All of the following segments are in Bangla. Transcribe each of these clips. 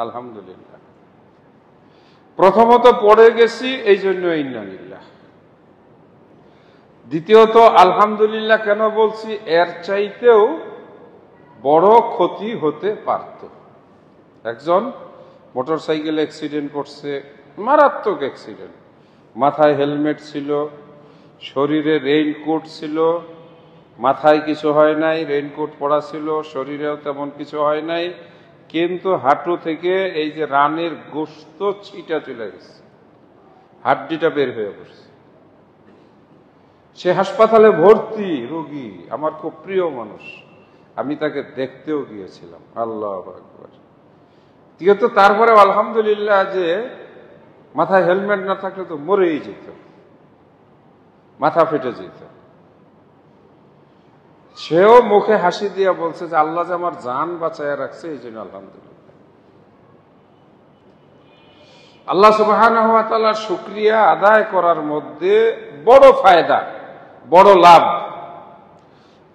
আলহামদুলিল্লাহ। প্রথমত পড়ে গেছি এই জন্য ইন্নালিল্লাহ। দ্বিতীয়ত আলহামদুলিল্লাহ কেন বলছি, এর চাইতেও বড় ক্ষতি হতে পারত। একজন মোটরসাইকেল অ্যাক্সিডেন্ট করছে, মারাত্মক অ্যাক্সিডেন্ট, মাথায় হেলমেট ছিল, শরীরে রেইনকোট ছিল, মাথায় কিছু হয় নাই, রেইনকোট পরা ছিল, শরীরেও তেমন কিছু হয় নাই, কিন্তু হাঁটু থেকে এই যে রানের গোশত ছিটা চলে গেছে, হাড্ডিটা বের হয়ে পড়ছে। সে হাসপাতালে ভর্তি রোগী, আমার খুব প্রিয় মানুষ, আমি তাকে দেখতেও গিয়েছিলাম। আল্লাহু আকবার। তো তারপরে আলহামদুলিল্লাহ যে মাথায় হেলমেট না থাকলে তো মরেই যেত, মাথা ফেটে যেত। সেও মুখে হাসি দিয়ে বলছে যে আল্লাহ যে আমার জান বাঁচায় রাখছে, এই জন্য আলহামদুলিল্লাহ। আল্লাহ সুবহানাহু ওয়া তাআলার শুকরিয়া আদায় করার মধ্যে বড় ফায়দা, বড় লাভ।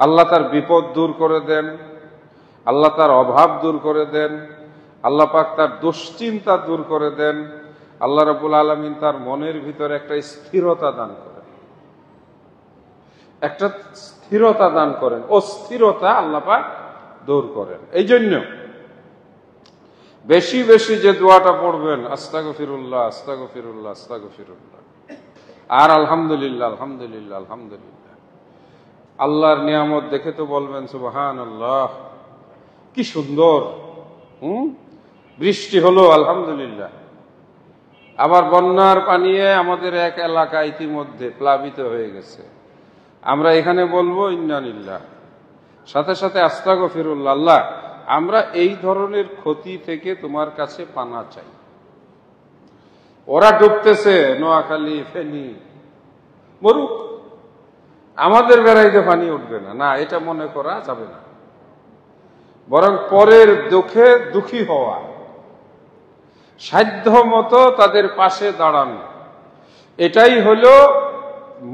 আল্লাহ তার বিপদ দূর করে দেন, আল্লাহ তার অভাব দূর করে দেন, আল্লাহ পাক তার দুশ্চিন্তা দূর করে দেন, আল্লাহ রাব্বুল আলামিন তার মনের ভিতরে একটা স্থিরতা দান করেন, একটা স্থিরতা দান করেন, অস্থিরতা আল্লাহ পাক দূর করেন। এই জন্য বেশি বেশি যে দোয়াটা পড়বেন, আস্তাগফিরুল্লাহ আস্তাগফিরুল্লাহ আস্তাগফিরুল্লাহ, আর আলহামদুলিল্লাহ আলহামদুলিল্লাহ আলহামদুলিল্লাহ। আল্লাহর নিয়ামত দেখে তো বলবেন সুবহানাল্লাহ, কি সুন্দর। বৃষ্টি হলো আলহামদুলিল্লাহ। আবার বন্যার পানিয়ে আমাদের এক এলাকা ইতিমধ্যে প্লাবিত হয়ে গেছে, আমরা এখানে বলবো ইন্নালিল্লাহ, সাথে সাথে আস্তাগফিরুল্লাহ, আল্লাহ আমরা এই ধরনের ক্ষতি থেকে তোমার কাছে পানা চাই। ওরা ডুবতেছে নোয়াখালী, ফেনী, মরুক, আমাদের বেড়াইতে পানি উঠবে না, না এটা মনে করা যাবে না। বরং পরের দুঃখে দুঃখী হওয়া, সাধ্য মতো তাদের পাশে দাঁড়ানো, এটাই হলো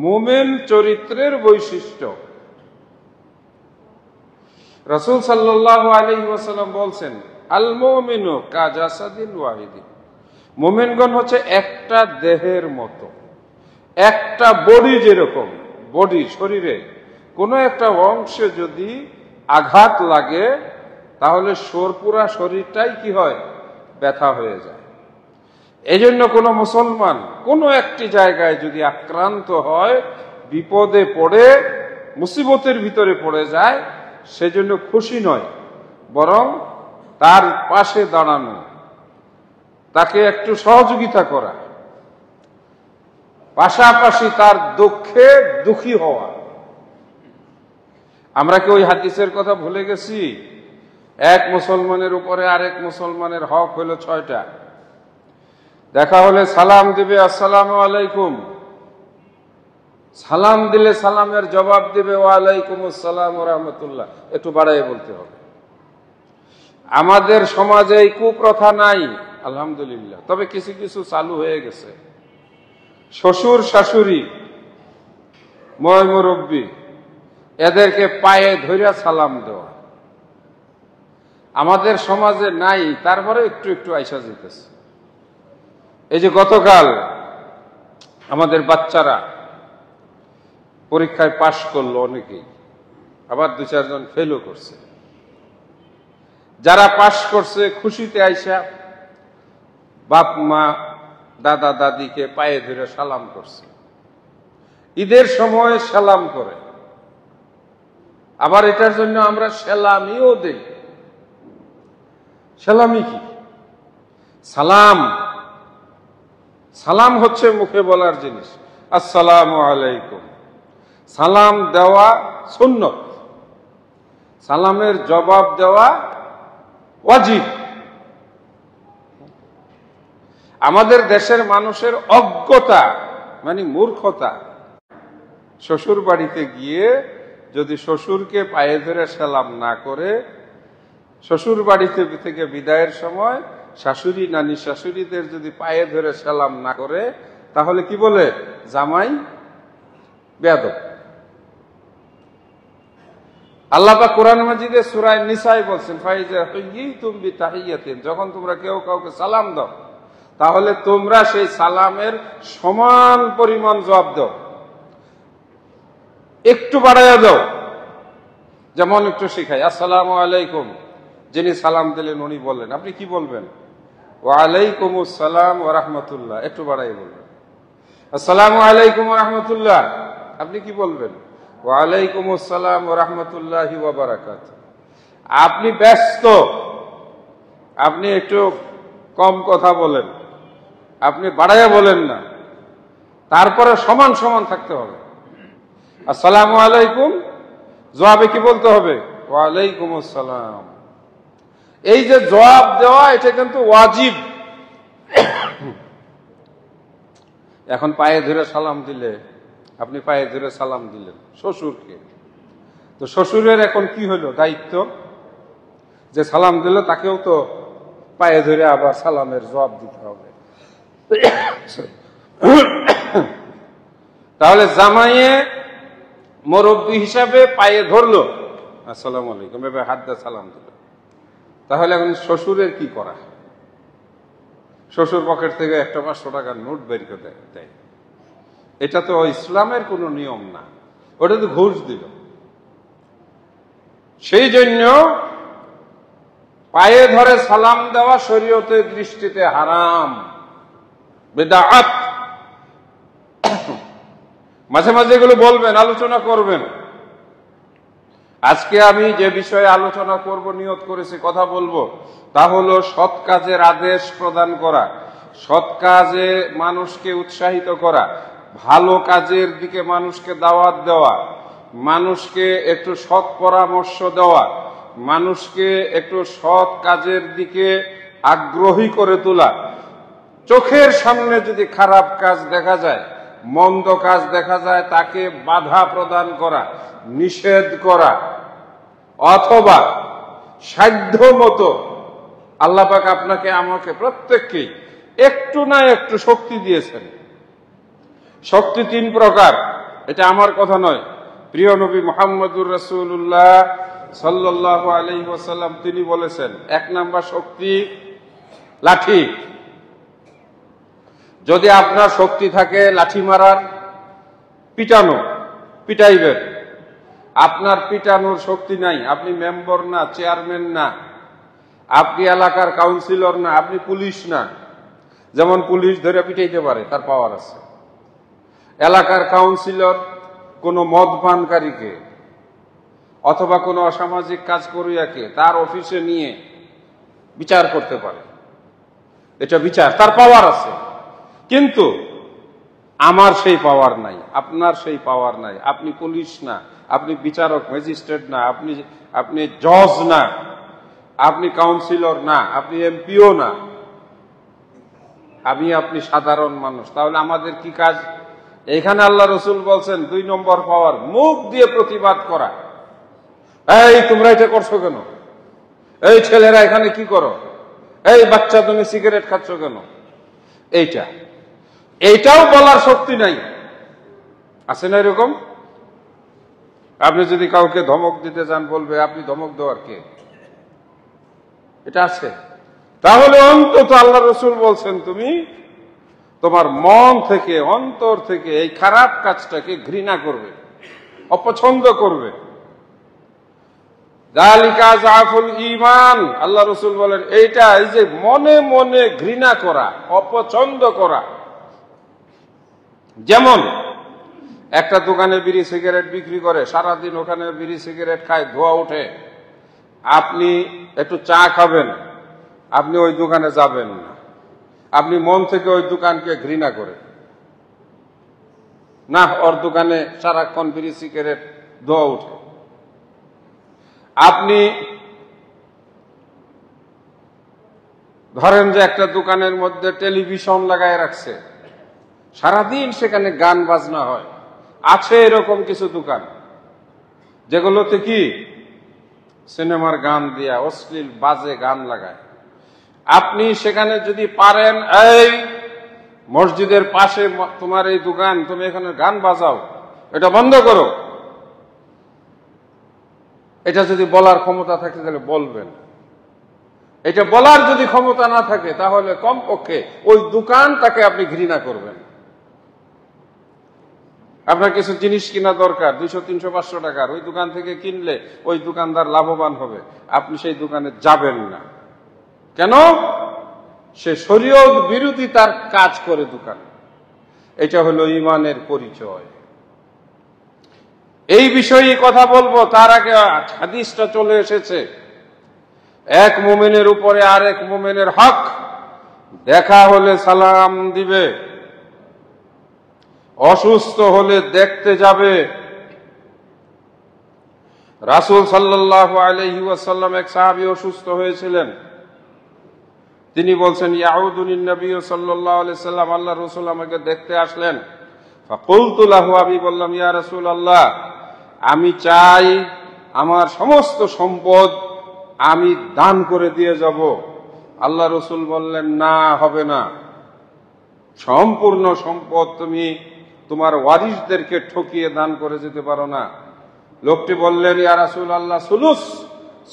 মুমিন চরিত্রের বৈশিষ্ট্য। রাসূল সাল্লাল্লাহু আলাইহি ওয়াসাল্লাম বলছেন, আল মুমিনু কাজাসাদিন ওয়াহিদিন, মুমিনগণ হচ্ছে একটা দেহের মতো, একটা বডি। যেরকম বডি, শরীরে কোনো একটা অংশে যদি আঘাত লাগে তাহলে পুরা শরীরটাই কি হয়, ব্যথা হয়ে যায়। এজন্য কোনো মুসলমান কোনো একটি জায়গায় যদি আক্রান্ত হয়, বিপদে পড়ে, মুসিবতের ভিতরে পড়ে যায়, সেজন্য খুশি নয়, বরং তার পাশে দাঁড়ানো, তাকে একটু সহযোগিতা করা, পাশাপাশি তার দুঃখে দুঃখী হওয়া। আমরা কি ওই হাদিসের কথা ভুলে গেছি? এক মুসলমানের উপরে আরেক মুসলমানের হক হলো 6টা। দেখা হলে সালাম দিবে, আসসালামু আলাইকুম। সালাম দিলে সালামের জবাব দিবে ওয়ালাইকুম আসসালাম ওয়া রাহমাতুল্লাহ, একটু বাড়াইয়ে বলতে হবে। আমাদের সমাজে এই কুপ্রথা নাই আলহামদুলিল্লাহ, তবে কিছু কিছু চালু হয়ে গেছে। শ্বশুর শাশুড়ি, ময় মুরব্বী, এদেরকে পায়ে ধরে সালাম দেওয়া আমাদের সমাজে নাই, তারপরে একটু একটু আইসা যেতেছে। এই যে গতকাল আমাদের বাচ্চারা পরীক্ষায় পাশ করলো অনেকেই, আবার 2-4 জন ফেলও করছে। যারা পাশ করছে খুশিতে আইসা বাপ মা দাদা দাদিকে পায়ে ধরে সালাম করছে, ঈদের সময় সালাম করে। আবার এটার জন্য আমরা সেলামিও দেই। সেলামি কি? সালাম, সালাম হচ্ছে মুখে বলার জিনিস, আসসালামু আলাইকুম। সালাম দেওয়া সুন্নত, সালামের জবাব দেওয়া ওয়াজিব। আমাদের দেশের মানুষের অজ্ঞতা মানে মূর্খতা, শ্বশুর বাড়িতে গিয়ে যদি শ্বশুরকে পায়ে ধরে সালাম না করে, শ্বশুর বাড়িতে থেকে বিদায়ের সময় শাশুড়ি নানি শাশুড়িদের যদি পায়ে ধরে সালাম না করে, তাহলে কি বলে? জামাই বেয়াদব। আল্লাহ পাক কোরআন মাজিদে সূরা নিসায় বলছেন, ফাইজা হুয়্যিতুম বিতাহিয়াতিন, যখন তোমরা কেউ কাউকে সালাম দাও তাহলে তোমরা সেই সালামের সমান পরিমাণ জবাব দাও, একটু বাড়াইয়া দাও। যেমন একটু শিখাই, আসসালামু আলাইকুম, যিনি সালাম দিলেন উনি বললেন, আপনি কি বলবেন? ওয়া আলাইকুমুস সালাম ওয়া রাহমাতুল্লাহ, একটু বাড়াই বলবেন। আসসালামু আলাইকুম ওয়া রাহমাতুল্লাহ, আপনি কি বলবেন? ওয়া আলাইকুমুস সালাম ওয়া রাহমাতুল্লাহি ওয়া বারাকাতুহু। আপনি ব্যস্ত, আপনি একটু কম কথা বলেন, আপনি বাড়াইয়া বলেন না, তারপরে সমান সমান থাকতে হবে। আসসালামু আলাইকুম, জবাবে কি বলতে হবে? ওয়া আলাইকুমুস সালাম। এই যে জবাব দেওয়া, এটা কিন্তু ওয়াজিব। এখন পায়ে ধরে সালাম দিলে, আপনি পায়ে ধরে সালাম দিলেন শ্বশুরকে, তো শ্বশুরের এখন কি হলো দায়িত্ব? যে সালাম দিল তাকেও তো পায়ে ধরে আবার সালামের জবাব দিতে হবে। তাহলে জামাইয়ে মুরব্বী হিসাবে পায়ে ধরলো, আসসালামু আলাইকুম, এভাবে হাত দিয়ে সালাম দিল। তাহলে এখন শ্বশুরের কি করা? শ্বশুর পকেট থেকে একটা 500 টাকার নোট বের করে দেয়। এটা তো ইসলামের কোনো নিয়ম না, ওটা তো ঘুষ দিল। সেই জন্য পায়ে ধরে সালাম দেওয়া শরীয়তের দৃষ্টিতে হারাম, বিদআত। মাঝে মাঝে এগুলো বলবেন, আলোচনা করবেন। আজকে আমি যে বিষয়ে আলোচনা করব, নিয়ত করেছি কথা বলবো, তা হলো সৎ কাজের আদেশ প্রদান করা, সৎ কাজে মানুষকে উৎসাহিত করা, ভালো কাজের দিকে মানুষকে দাওয়াত দেওয়া, মানুষকে একটু সৎ পরামর্শ দেওয়া, মানুষকে একটু সৎ কাজের দিকে আগ্রহী করে তোলা। চোখের সামনে যদি খারাপ কাজ দেখা যায়, মন্দ কাজ দেখা যায়, তাকে বাধা প্রদান করা, নিষেধ করা, অথবা সাধ্য মতো আল্লাহ পাক আপনাকে আমাকে প্রত্যেককেই একটু না একটু শক্তি দিয়েছেন। শক্তি 3 প্রকার, এটা আমার কথা নয়, প্রিয় নবী মুহাম্মদুর রাসূলুল্লাহ সাল্লাল্লাহু আলাইহি ওয়াসাল্লাম তিনি বলেছেন, 1 নাম্বার শক্তি লাঠি। যদি আপনার শক্তি থাকে লাঠি মারার, পিটানো, পিটাইবেন। আপনার পিটানোর শক্তি নাই, আপনি মেম্বার না, চেয়ারম্যান না, আপনি এলাকার কাউন্সিলর না, আপনি পুলিশ না। যেমন পুলিশ ধরে পিটাইতে পারে, তার পাওয়ার আছে। এলাকার কাউন্সিলর কোন মদ পানকারীকে অথবা কোন অসামাজিক কাজ করিয়াকে তার অফিসে নিয়ে বিচার করতে পারে, এটা বিচার, তার পাওয়ার আছে। কিন্তু আমার সেই পাওয়ার নাই, আপনার সেই পাওয়ার নাই। আপনি পুলিশ না, আপনি বিচারক ম্যাজিস্ট্রেট না, আপনি জজ না, আপনি কাউন্সিলর না, আপনি এমপিও না, আপনি সাধারণ মানুষ। তাহলে আমাদের কি কাজ? এখানে আল্লাহ রসুল বলছেন 2 নম্বর পাওয়ার, মুখ দিয়ে প্রতিবাদ করা। এই তোমরা এটা করছো কেন? এই ছেলেরা এখানে কি করো? এই বাচ্চা তুমি সিগারেট খাচ্ছ কেন? এইটাও বলার শক্তি নাই, আছে না এরকম? আপনি যদি কাউকে ধমক দিতে চান, বলবে আপনি ধমক দেওয়ার কে? এটা আছে। তাহলে অন্তত আল্লাহ রসুল বলছেন তুমি তোমার মন থেকে, অন্তর থেকে এই খারাপ কাজটাকে ঘৃণা করবে, অপছন্দ করবে। যালিকা যাফুল ঈমান, আল্লাহ রসুল বলেন এইটা, এই যে মনে মনে ঘৃণা করা, অপছন্দ করা। যেমন একটা দোকানে বিড়ি সিগারেট বিক্রি করে, সারাদিন ওখানে বিড়ি সিগারেট খায়, ধোয়া উঠে। আপনি একটু চা খাবেন, আপনি ওই দোকানে যাবেন না, আপনি মন থেকে ওই দোকানকে ঘৃণা করেন না, ওর দোকানে সারাক্ষণ বিড়ি সিগারেট ধোয়া উঠে। আপনি ধরেন যে একটা দোকানের মধ্যে টেলিভিশন লাগায় রাখছে, সারাদিন সেখানে গান বাজনা হয়। আছে এরকম কিছু দোকান যেগুলোতে কি সিনেমার গান দিয়া অশ্লীল বাজে গান লাগায়। আপনি সেখানে যদি পারেন, এই মসজিদের পাশে তোমার এই দোকান, তুমি এখানে গান বাজাও, এটা বন্ধ করো। এটা যদি বলার ক্ষমতা থাকে তাহলে বলবেন। এটা বলার যদি ক্ষমতা না থাকে তাহলে কমপক্ষে ওই দোকানটাকে আপনি ঘৃণা করবেন। আপনার কিছু জিনিস কিনা দরকার 200, 300, 500 টাকার, ওই দোকান থেকে কিনলে ওই দোকানদার লাভবান হবে, আপনি সেই দোকানে যাবেন না। কেন? সে শরীয়ত বিরোধী তার কাজ করে দোকান। এটা হলো ঈমানের পরিচয়। এই বিষয়ে কথা বলবো, তার আগে হাদিসটা চলে এসেছে। এক মুমিনের উপরে আরেক মুমিনের হক, দেখা হলে সালাম দিবে, অসুস্থ হলে দেখতে যাবে। রাসূল সাল্লাল্লাহু আলাইহি ওয়াসাল্লাম, এক সাহাবী অসুস্থ হয়েছিলেন, তিনি বলছেন ইয়াউদুনি নবী সাল্লাল্লাহু আলাইহি ওয়াসাল্লাম, আল্লাহ রাসূল আমাকে দেখতে আসলেন। ফাকুলতু লাহু, আমি বললাম ইয়া রাসূলুল্লাহ, আমি চাই আমার সমস্ত সম্পদ আমি দান করে দিয়ে যাব। আল্লাহ রাসূল বললেন না, হবে না, সম্পূর্ণ সম্পদ তুমি তোমার ওয়ারিসদেরকে ঠকিয়ে দান করে যেতে পারো না। লোকটি বললেন ইয়া রাসূলুল্লাহ, সুলুস।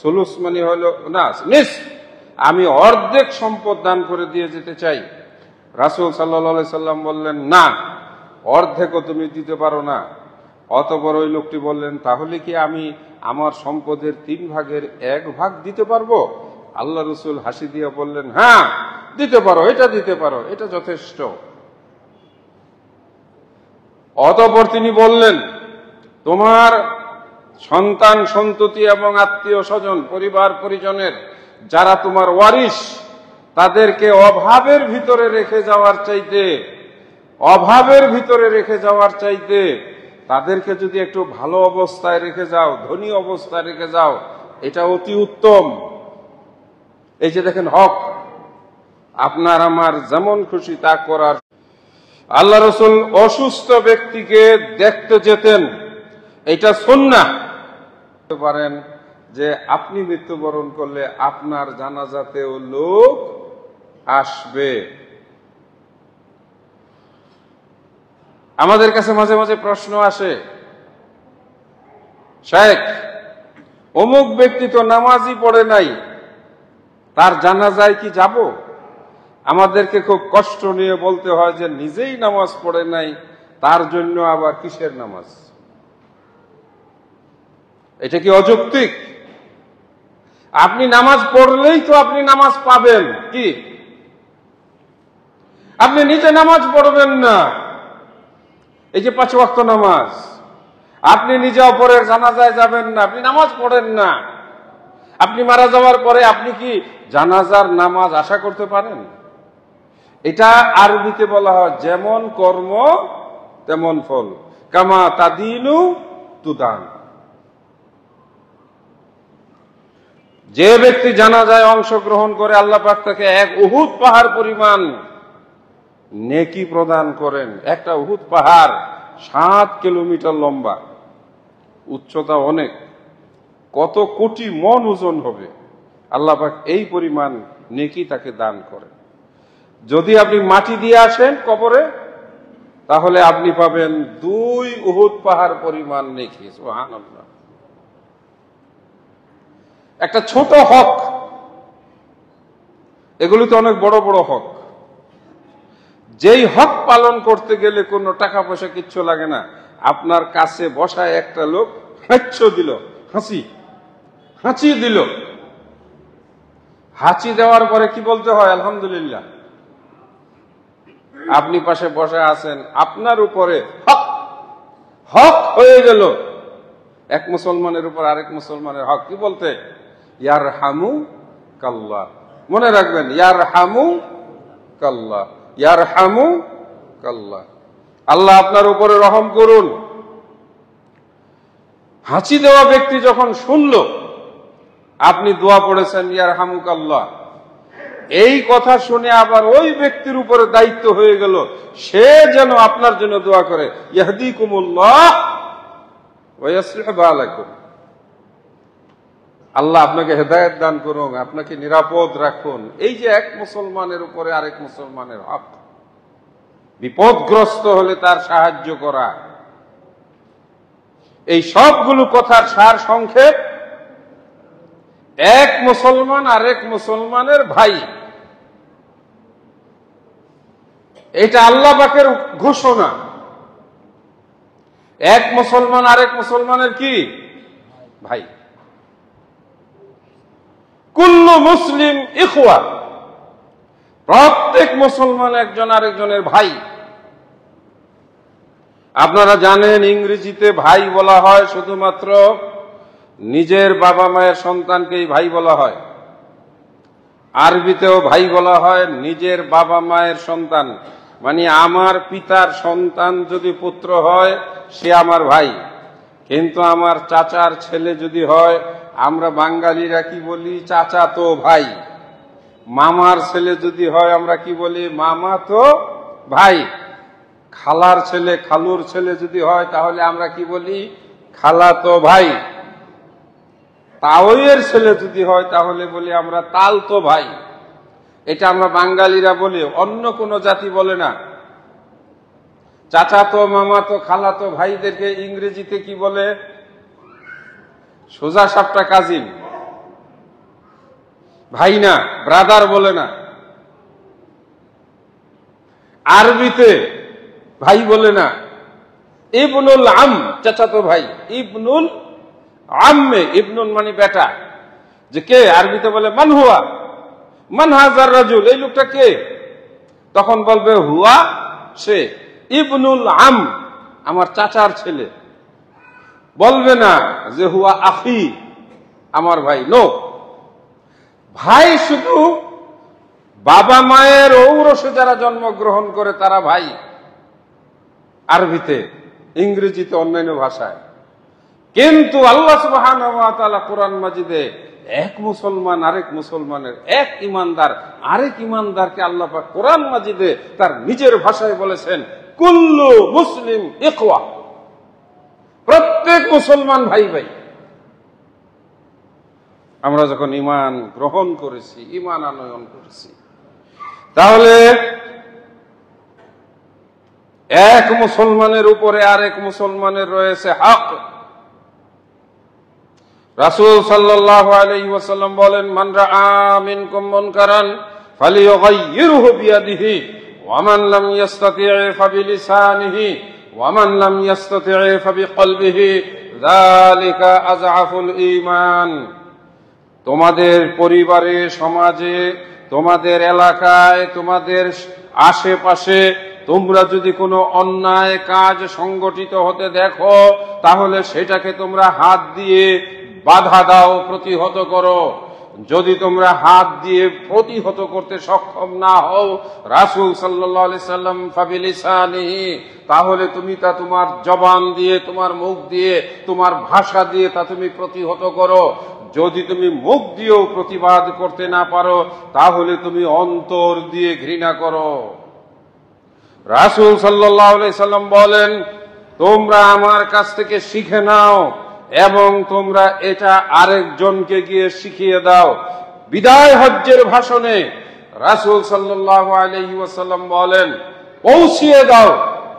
সুলুস মানে হলো না, নিস, আমি অর্ধেক সম্পদ দান করে দিয়ে যেতে চাই। রাসূল সাল্লাল্লাহু আলাইহি সাল্লাম বললেন না, অর্ধেকও তুমি দিতে পারো না। অতঃপর ওই লোকটি বললেন, তাহলে কি আমি আমার সম্পদের 3 ভাগের 1 ভাগ দিতে পারবো? আল্লাহ রাসূল হাসি দিয়ে বললেন, হ্যাঁ দিতে পারো, এটা দিতে পারো, এটা যথেষ্ট। অতঃপর তিনি বললেন, তোমার সন্তান সন্ততি এবং আত্মীয় স্বজন পরিবার পরিজনের যারা তোমার ওয়ারিস, তাদেরকে অভাবের ভিতরে রেখে যাওয়ার চাইতে তাদেরকে যদি একটু ভালো অবস্থায় রেখে যাও, ধনী অবস্থায় রেখে যাও, এটা অতি উত্তম। এই যে দেখেন হক, আপনার আমার যেমন খুশি তা করার। আল্লাহ রাসূল অসুস্থ ব্যক্তিকে দেখতে যেতেন, এটা সুন্নাহ। পারেন যে আপনি মৃত্যুবরণ করলে আপনার জানাজাতেও লোক আসবে। আমাদের কাছে মাঝে মাঝে প্রশ্ন আসে, শায়েখ অমুক ব্যক্তি তো নামাজই পড়ে নাই, তার জানাজায় কি যাব? আমাদেরকে খুব কষ্ট নিয়ে বলতে হয় যে নিজেই নামাজ পড়ে নাই, তার জন্য আবার কিসের নামাজ? এটা কি অযৌক্তিক? আপনি নামাজ পড়লেই তো আপনি নামাজ পাবেন, কি আপনি নিজে নামাজ পড়বেন না? এই যে 5 ওয়াক্ত নামাজ, আপনি নিজে অপরের জানাজায় যাবেন না, আপনি নামাজ পড়েন না। আপনি মারা যাওয়ার পরে আপনি কি জানাজার নামাজ আশা করতে পারেন? এটা আরবিতে বলা হয় যেমন কর্ম তেমন ফল, কামা তাদিনু তুদান। যে ব্যক্তি জানাজায় অংশগ্রহণ করে আল্লাহ পাক তাকে 1 উহুদ পাহাড় পরিমাণ নেকি প্রদান করেন। একটা উহুদ পাহাড় 7 কিলোমিটার লম্বা, উচ্চতা অনেক, কত কোটি মন ওজন হবে। আল্লাহ পাক এই পরিমাণ নেকি তাকে দান করেন। যদি আপনি মাটি দিয়ে আসেন কবরে, তাহলে আপনি পাবেন 2 উহুদ পাহাড় পরিমাণ নেকি। সুবহানাল্লাহ। একটা ছোট হক, এগুলি তো অনেক বড় বড় হক। যেই হক পালন করতে গেলে কোনো টাকা পয়সা কিচ্ছু লাগে না। আপনার কাছে বসায় একটা লোক হাঁচি দিল, হাঁচি দেওয়ার পরে কি বলতে হয়? আলহামদুলিল্লাহ। আপনি পাশে বসে আছেন, আপনার উপরে হক হয়ে গেল। এক মুসলমানের উপর আরেক মুসলমানের হক, কি বলতে? ইয়ারহামু কাল্লাহ। মনে রাখবেন, ইয়ারহামু কাল্লাহ, ইয়ারহামু কাল্লাহ। আল্লাহ আপনার উপরে রহম করুন। হাঁচি দেওয়া ব্যক্তি যখন শুনল আপনি দোয়া পড়েছেন ইয়ারহামু কাল্লাহ, এই কথা শুনে আবার ওই ব্যক্তির উপরে দায়িত্ব হয়ে গেল সে যেন আপনার জন্য দোয়া করে, ইয়াহদিকুমুল্লাহ ওয়া ইসলিহ বালাকুম। আল্লাহ আপনাকে হেদায়েত দান করুন, আপনাকে নিরাপদ রাখুন। এই যে এক মুসলমানের উপরে আরেক মুসলমানের হক, বিপদগ্রস্ত হলে তার সাহায্য করা, এই সবগুলো কথার সার সংক্ষেপ এক মুসলমান আরেক মুসলমানের ভাই, এটা আল্লাহ পাকের ঘোষণা। এক মুসলমান আরেক মুসলমানের কি ভাই। কুল্লু মুসলিম ইখওয়া, প্রত্যেক মুসলমান একজন আরেকজনের ভাই। আপনারা জানেন ইংরেজিতে ভাই বলা হয় শুধুমাত্র নিজের বাবা মায়ের সন্তানকেই ভাই বলা হয়। আরবিতেও ভাই বলা হয় নিজের বাবা মায়ের সন্তান, মানে আমার পিতার সন্তান যদি পুত্র হয় সে আমার ভাই। কিন্তু আমার চাচার ছেলে যদি হয়, আমরা বাঙালিরা কি বলি, চাচা তো ভাই। মামার ছেলে যদি হয় আমরা কি বলি, মামা তো ভাই। খালার ছেলে খালুর ছেলে যদি হয় তাহলে আমরা কি বলি, খালা তো ভাই। তাওয়ের ছেলে যদি হয় তাহলে বলি আমরা তাল তো ভাই। এটা আমরা বাঙালিরা বলি, অন্য কোন জাতি বলে না। চাচা তো মামা তো খালা তো ভাইদেরকে ইংরেজিতে কি বলে, সোজা সাপটা কাজিন, ভাই না, ব্রাদার বলে না। আরবিতে ভাই বলে না, ইবনুল আম, চাচাতো ভাই, ইবনুল আম্মে, ইবনুল মানে বেটা। যে কে, আরবিতে বলে মান হুয়া, মান হাজার রাজুল, এই লোকটা কে, তখন বলবে হুয়া সে, ইবনুল আম আমার চাচার ছেলে। বলবে না যে হুয়া আখি আমার ভাই, নো। ভাই শুধু বাবা মায়ের ঔরসে যারা জন্মগ্রহণ করে তারা ভাই, আরবিতে, ইংরেজিতে, অন্যান্য ভাষায়। কিন্তু আল্লাহ সুবহানাহু ওয়া তাআলা কোরআন মাজিদে এক মুসলমান আরেক মুসলমানের, এক ইমানদার আরেক ইমানদারকে আল্লাহ পাক কোরআন মাজিদে তার নিজের ভাষায় বলেছেন কুল্লু মুসলিম ইখওয়া, প্রত্যেক মুসলমান ভাই ভাই। আমরা যখন ঈমান গ্রহণ করেছি, ঈমান আনয়ন করেছি, তাহলে এক মুসলমানের উপরে আরেক মুসলমানের রয়েছে হক। রাসূল সাল্লাল্লাহু আলাইহি ওয়াসাল্লাম বলেন, মান রাআ মিনকুম মুনকারান ফালিয়ুগাইয়িরহু বিয়াদিহি ওয়া মান লাম ইস্তাতি' ফাবিলিসানিহি ওয়া মান লাম ইস্তাতি' ফাবিকলবিহি যালিকা আযআফুল ঈমান। তোমাদের পরিবারে, সমাজে, তোমাদের এলাকায়, তোমাদের আশেপাশে তোমরা যদি কোনো অন্যায় কাজ সংগঠিত হতে দেখো, তাহলে সেটাকে তোমরা হাত দিয়ে বাধা দাও, প্রতিহত করো। যদি তোমরা হাত দিয়ে প্রতিহত করতে সক্ষম না হও, রাসূল সাল্লাল্লাহু আলাইহি সাল্লাম ফাবিলিসানিহি, তাহলে তুমি তা তোমার জবান দিয়ে, তোমার মুখ দিয়ে, তোমার ভাষা দিয়ে তা তুমি প্রতিহত করো। যদি তুমি মুখ দিয়েও প্রতিবাদ করতে না পারো, তাহলে তুমি অন্তর দিয়ে ঘৃণা করো। রাসূল সাল্লাল্লাহু আলাইহি সাল্লাম বলেন, তোমরা আমার কাছ থেকে শিখে নাও এবং তোমরা এটা আরেকজনকে গিয়ে শিখিয়ে দাও। বিদায় হজ্জের ভাষণে রাসূল সাল্লাল্লাহু আলাইহি ওয়াসাল্লাম বলেন, পৌঁছিয়ে দাও,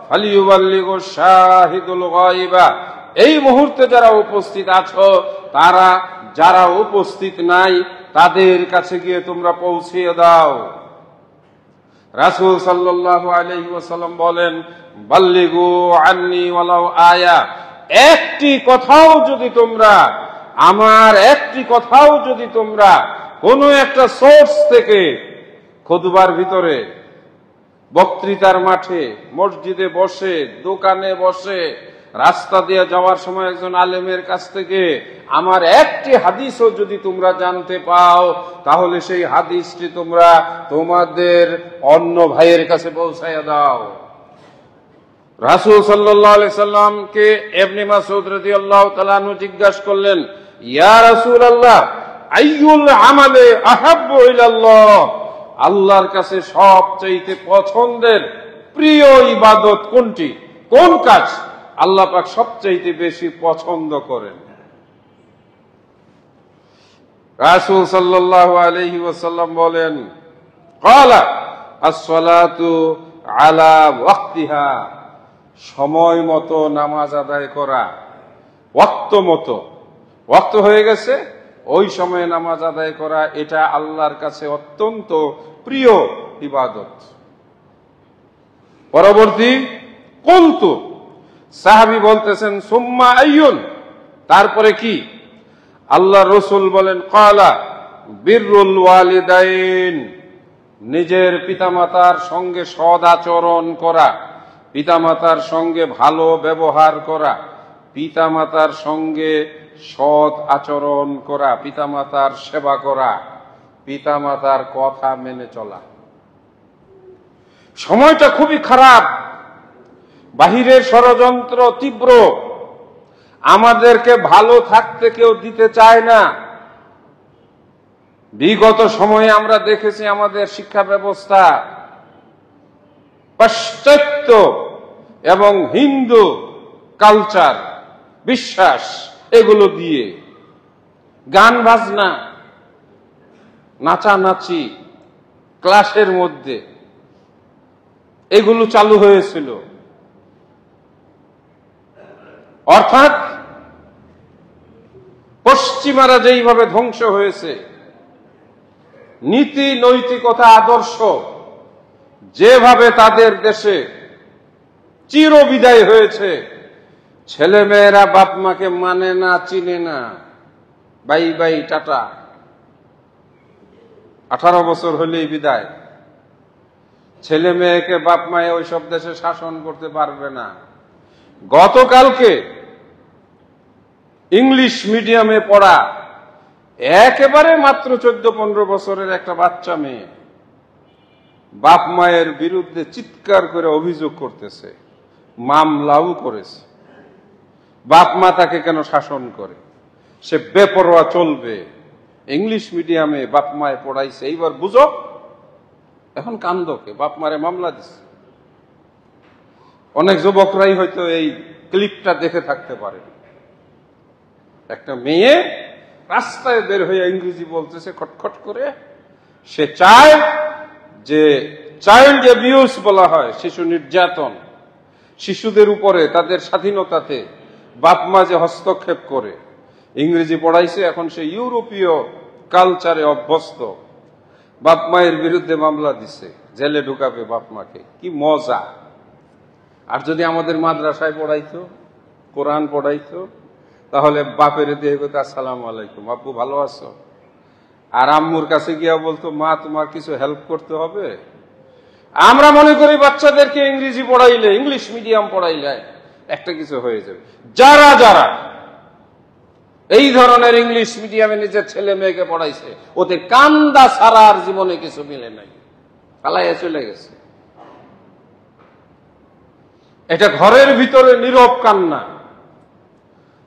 ফালিয়ুবাল্লিগু শাহিদুল গায়বা, এই মুহূর্তে যারা উপস্থিত আছো, তারা যারা উপস্থিত নাই তাদের কাছে গিয়ে তোমরা পৌঁছিয়ে দাও। রাসূল সাল্লাল্লাহু আলাইহি ওয়াসাল্লাম বলেন, বাল্লিগু আন্নি ওয়ালাউ আয়া, একটি কথাও যদি তোমরা, আমার একটি কথাও যদি তোমরা কোনো একটা সোর্স থেকে, খুতবার ভিতরে, বক্তৃতার মাঠে, মসজিদে বসে, দোকানে বসে, রাস্তা দিয়ে যাওয়ার সময় একজন আলেমের কাছ থেকে আমার একটি হাদিসও যদি তোমরা জানতে পাও, তাহলে সেই হাদিসটি তোমরা তোমাদের অন্য ভাইয়ের কাছে পৌঁছায়া দাও। রাসূল সাল্লাল্লাহু আলাইহি সাল্লামকে ইবনে মাসউদ রাদিয়াল্লাহু তাআলা আনহু জিজ্ঞাসা করলেন, ইয়া রাসূলুল্লাহ, আইয়ুল আমালে আহাব্বু ইলাল্লাহ, আল্লাহর কাছে সবচেয়ে পছন্দের প্রিয় ইবাদত কোনটি, কোন কাজ আল্লাহ পাক সবচেয়ে বেশি পছন্দ করেন? রাসূল সাল্লাল্লাহু আলাইহি ওয়াসাল্লাম বলেন, ক্বালা আস-সালাতু আলা ওয়াক্তিহা, সময় মতো নামাজ আদায় করা, ওয়াক্ত মতো, ওয়াক্ত হয়ে গেছে ওই সময়ে নামাজ আদায় করা এটা আল্লাহর কাছে অত্যন্ত প্রিয় ইবাদত। পরবর্তী কুলতু, সাহাবী বলতেছেন সুম্মা আইয়ুন, তারপরে কি? আল্লাহ রসুল বলেন ক্বালা বিররুল ওয়ালিদাইন, নিজের পিতামাতার সঙ্গে সদ আচরণ করা, পিতামাতার সঙ্গে ভালো ব্যবহার করা, পিতামাতার সঙ্গে সৎ আচরণ করা, পিতামাতার সেবা করা, পিতামাতার কথা মেনে চলা। সময়টা খুবই খারাপ, বাহিরের ষড়যন্ত্র তীব্র, আমাদেরকে ভালো থাকতে কেউ দিতে চায় না। বিগত সময়ে আমরা দেখেছি আমাদের শিক্ষা ব্যবস্থা পাশ্চাত্য এবং হিন্দু কালচার, বিশ্বাস, এগুলো দিয়ে গান বাজনা, নাচানাচি ক্লাসের মধ্যে এগুলো চালু হয়েছিল। অর্থাৎ পশ্চিমারা যেইভাবে ধ্বংস হয়েছে, নীতি নৈতিকতা আদর্শ যেভাবে তাদের দেশে চিরবিদায় হয়েছে, ছেলে মেয়েরা বাপ মাকে মানে না, চিনে না, বাই বাই টাটা, 18 বছর হলেই বিদায়। ছেলে মেয়েকে বাপ মায়ে ওইসব দেশে শাসন করতে পারবে না। গতকালকে ইংলিশ মিডিয়ামে পড়া একেবারে মাত্র 14-15 বছরের একটা বাচ্চা মেয়ে বাপ মায়ের বিরুদ্ধে চিৎকার করে অভিযোগ করতেছে, মামলাও করেছে। বাপ মা তাকে কেন শাসন করে? সে বেপরোয়া চলবে। ইংলিশ মিডিয়ামে বাপ মায়ে পড়াইছে, এইবার বুঝো। এখন কান্দকে বাপ মারে মামলা দিছে। অনেক যুবকরাই হয়তো এই ক্লিপটা দেখে থাকতে পারে। একটা মেয়ে রাস্তায় বের হয়ে ইংরেজি বলতেছে খটখট করে। সে চায় যে চাইল্ড অ্যাবিউজ বলা হয়, শিশু নির্যাতন, শিশুদের উপরে তাদের স্বাধীনতাতে বাপ মা যে হস্তক্ষেপ করে। ইংরেজি পড়াইছে, এখন সে ইউরোপীয় কালচারে অভ্যস্ত। বাপ মায়ের বিরুদ্ধে মামলা দিছে, জেলে ঢুকাবে বাপ মাকে। কি মজা! আর যদি আমাদের মাদ্রাসায় পড়াইতো, কোরআন পড়াইতো, তাহলে বাপের দিয়ে কইতো আসসালামু আলাইকুম, আব্বু ভালো আছো? আর আম্মুর কাছে গিয়া বলতো মা তোমার কিছু হেল্প করতে হবে। আমরা মনে করি বাচ্চাদেরকে ইংরেজি পড়াইলে, ইংলিশ মিডিয়াম পড়াইলে একটা কিছু হয়ে যাবে। যারা যারা এই ধরনের ইংলিশ মিডিয়ামে নিজের ছেলে মেয়েকে পড়াইছে, ওতে কান্দা ছাড়া আর জীবনে কিছু মিলে নাই, পালাইয়া চলে গেছে। এটা ঘরের ভিতরে নীরব কান্না।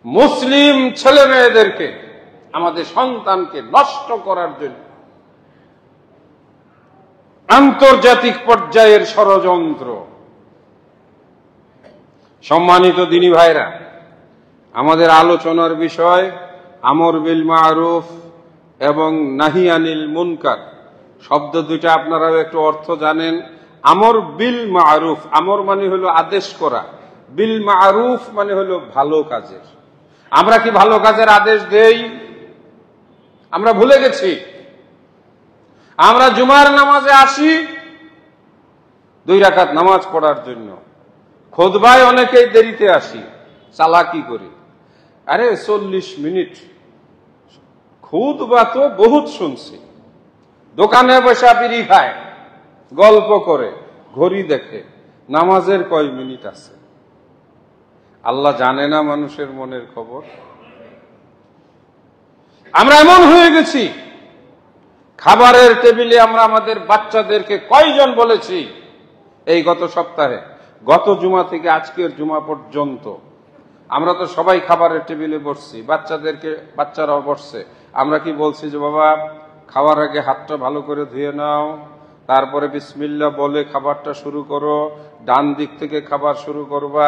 মুসলিম ছেলে মেয়েদেরকে, আমাদের সন্তানকে নষ্ট করার জন্য আন্তর্জাতিক পর্যায়ের ষড়যন্ত্র। সম্মানিত দিনী ভাইরা, আমাদের আলোচনার বিষয় আমর বিল মারুফ এবং নাহি আনিল মুনকার। শব্দ দুইটা আপনারাও একটু অর্থ জানেন। আমর বিল মারুফ, আমর মানে হলো আদেশ করা, বিল মারুফ মানে হলো ভালো কাজের। আমরা কি ভালো কাজের আদেশ দেই? আমরা ভুলে গেছি। আমরা জুমার নামাজে আসি 2 রাকাত নামাজ পড়ার জন্য, খুতবায় অনেকেই দেরিতে আসি, চালাকি করি। আরে 40 মিনিট খুতবা তো বহুত শুনছি। দোকানে বসে বিড়ি খায়, গল্প করে, ঘড়ি দেখে, নামাজের কয় মিনিট আছে? আল্লাহ জানে না মানুষের মনের খবর? আমরা এমন হয়ে গেছি, খাবারের টেবিলে আমরা আমাদের বাচ্চাদেরকে কয়জন বলেছি এই গত সপ্তাহে, গত জুমা থেকে আজকের জুমা পর্যন্ত আমরা তো সবাই খাবারের টেবিলে বসছি, বাচ্চারাও বসছে। আমরা কি বলছি যে বাবা খাওয়ার আগে হাতটা ভালো করে ধুয়ে নাও, তারপরে বিসমিল্লাহ বলে খাবারটা শুরু করো, ডান দিক থেকে খাবার শুরু করবা?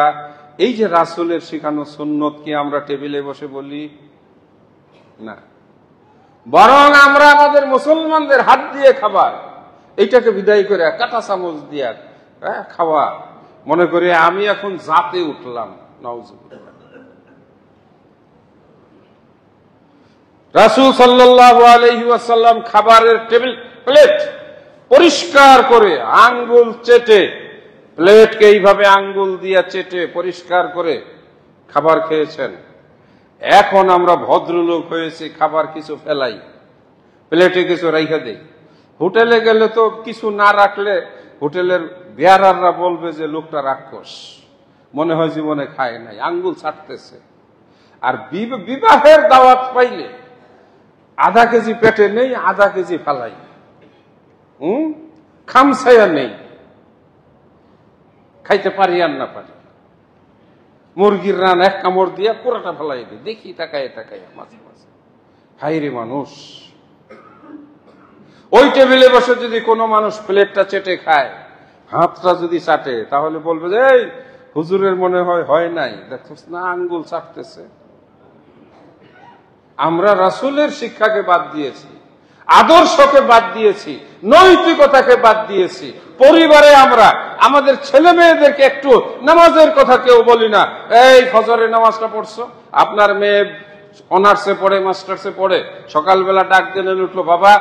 এই যে রাসূলের শেখানো সুন্নত কি আমরা টেবিলে বসে বলি? না, বরং আমরা আমাদের মুসলমানদের হাত দিয়ে খাবার, এইটাকে বিদায় করে কাঁটা চামচ দিয়া খাওয়া মনে করি আমি এখন জাতে উঠলাম। নাউজুবিল্লাহ। রাসূল সাল্লাল্লাহু আলাইহি ওয়াসাল্লাম খাবারের টেবিল প্লেট পরিষ্কার করে আঙ্গুল চেটে, প্লেটকে এইভাবে আঙ্গুল দিয়ে চেটে পরিষ্কার করে খাবার খেয়েছেন। এখন আমরা ভদ্রলোক হয়েছি, খাবার কিছু ফেলাই, প্লেটে কিছু রাইখা দেই। হোটেলে গেলে তো কিছু না রাখলে হোটেলের বেয়ারাররা বলবে যে লোকটা রাক্ষস, মনে হয় জীবনে খায় নাই, আঙ্গুল ছাড়তেছে। আর বিবাহের দাওয়াত পাইলে আধা কেজি পেটে নেই, আধা কেজি ফেলাই, খামছায়া নেই, খাইতে পারি আর না পারি। মুরগির রান এক কামড় দিয়া পুরাটা ফেলাই দিই, দেখি তাকায় তাকায় মাঝে মাঝে। হাইরে মানুষ! ওই টেবিলে বসে যদি কোনো মানুষ প্লেটটা চেটে খায়, হাতটা যদি চাটে, তাহলে বলবে যে এই হুজুরের মনে হয় নাই, দেখছিস না আঙ্গুল চাটতেছে। আমরা রাসূলের শিক্ষাকে বাদ দিয়েছি, আদর্শকে বাদ দিয়েছি, নৈতিকতাকে বাদ দিয়েছি। পরিবারে আমরা আমাদের ছেলে মেয়েদেরকে একটু নামাজের কথা কেউ বলি না। এই ফজরের নামাজটা পড়ছো? আপনার মেয়ে অনার্সে পড়ে, মাস্টার্সে পড়ে, সকালবেলা ডাক দিলে উঠলো, বাবা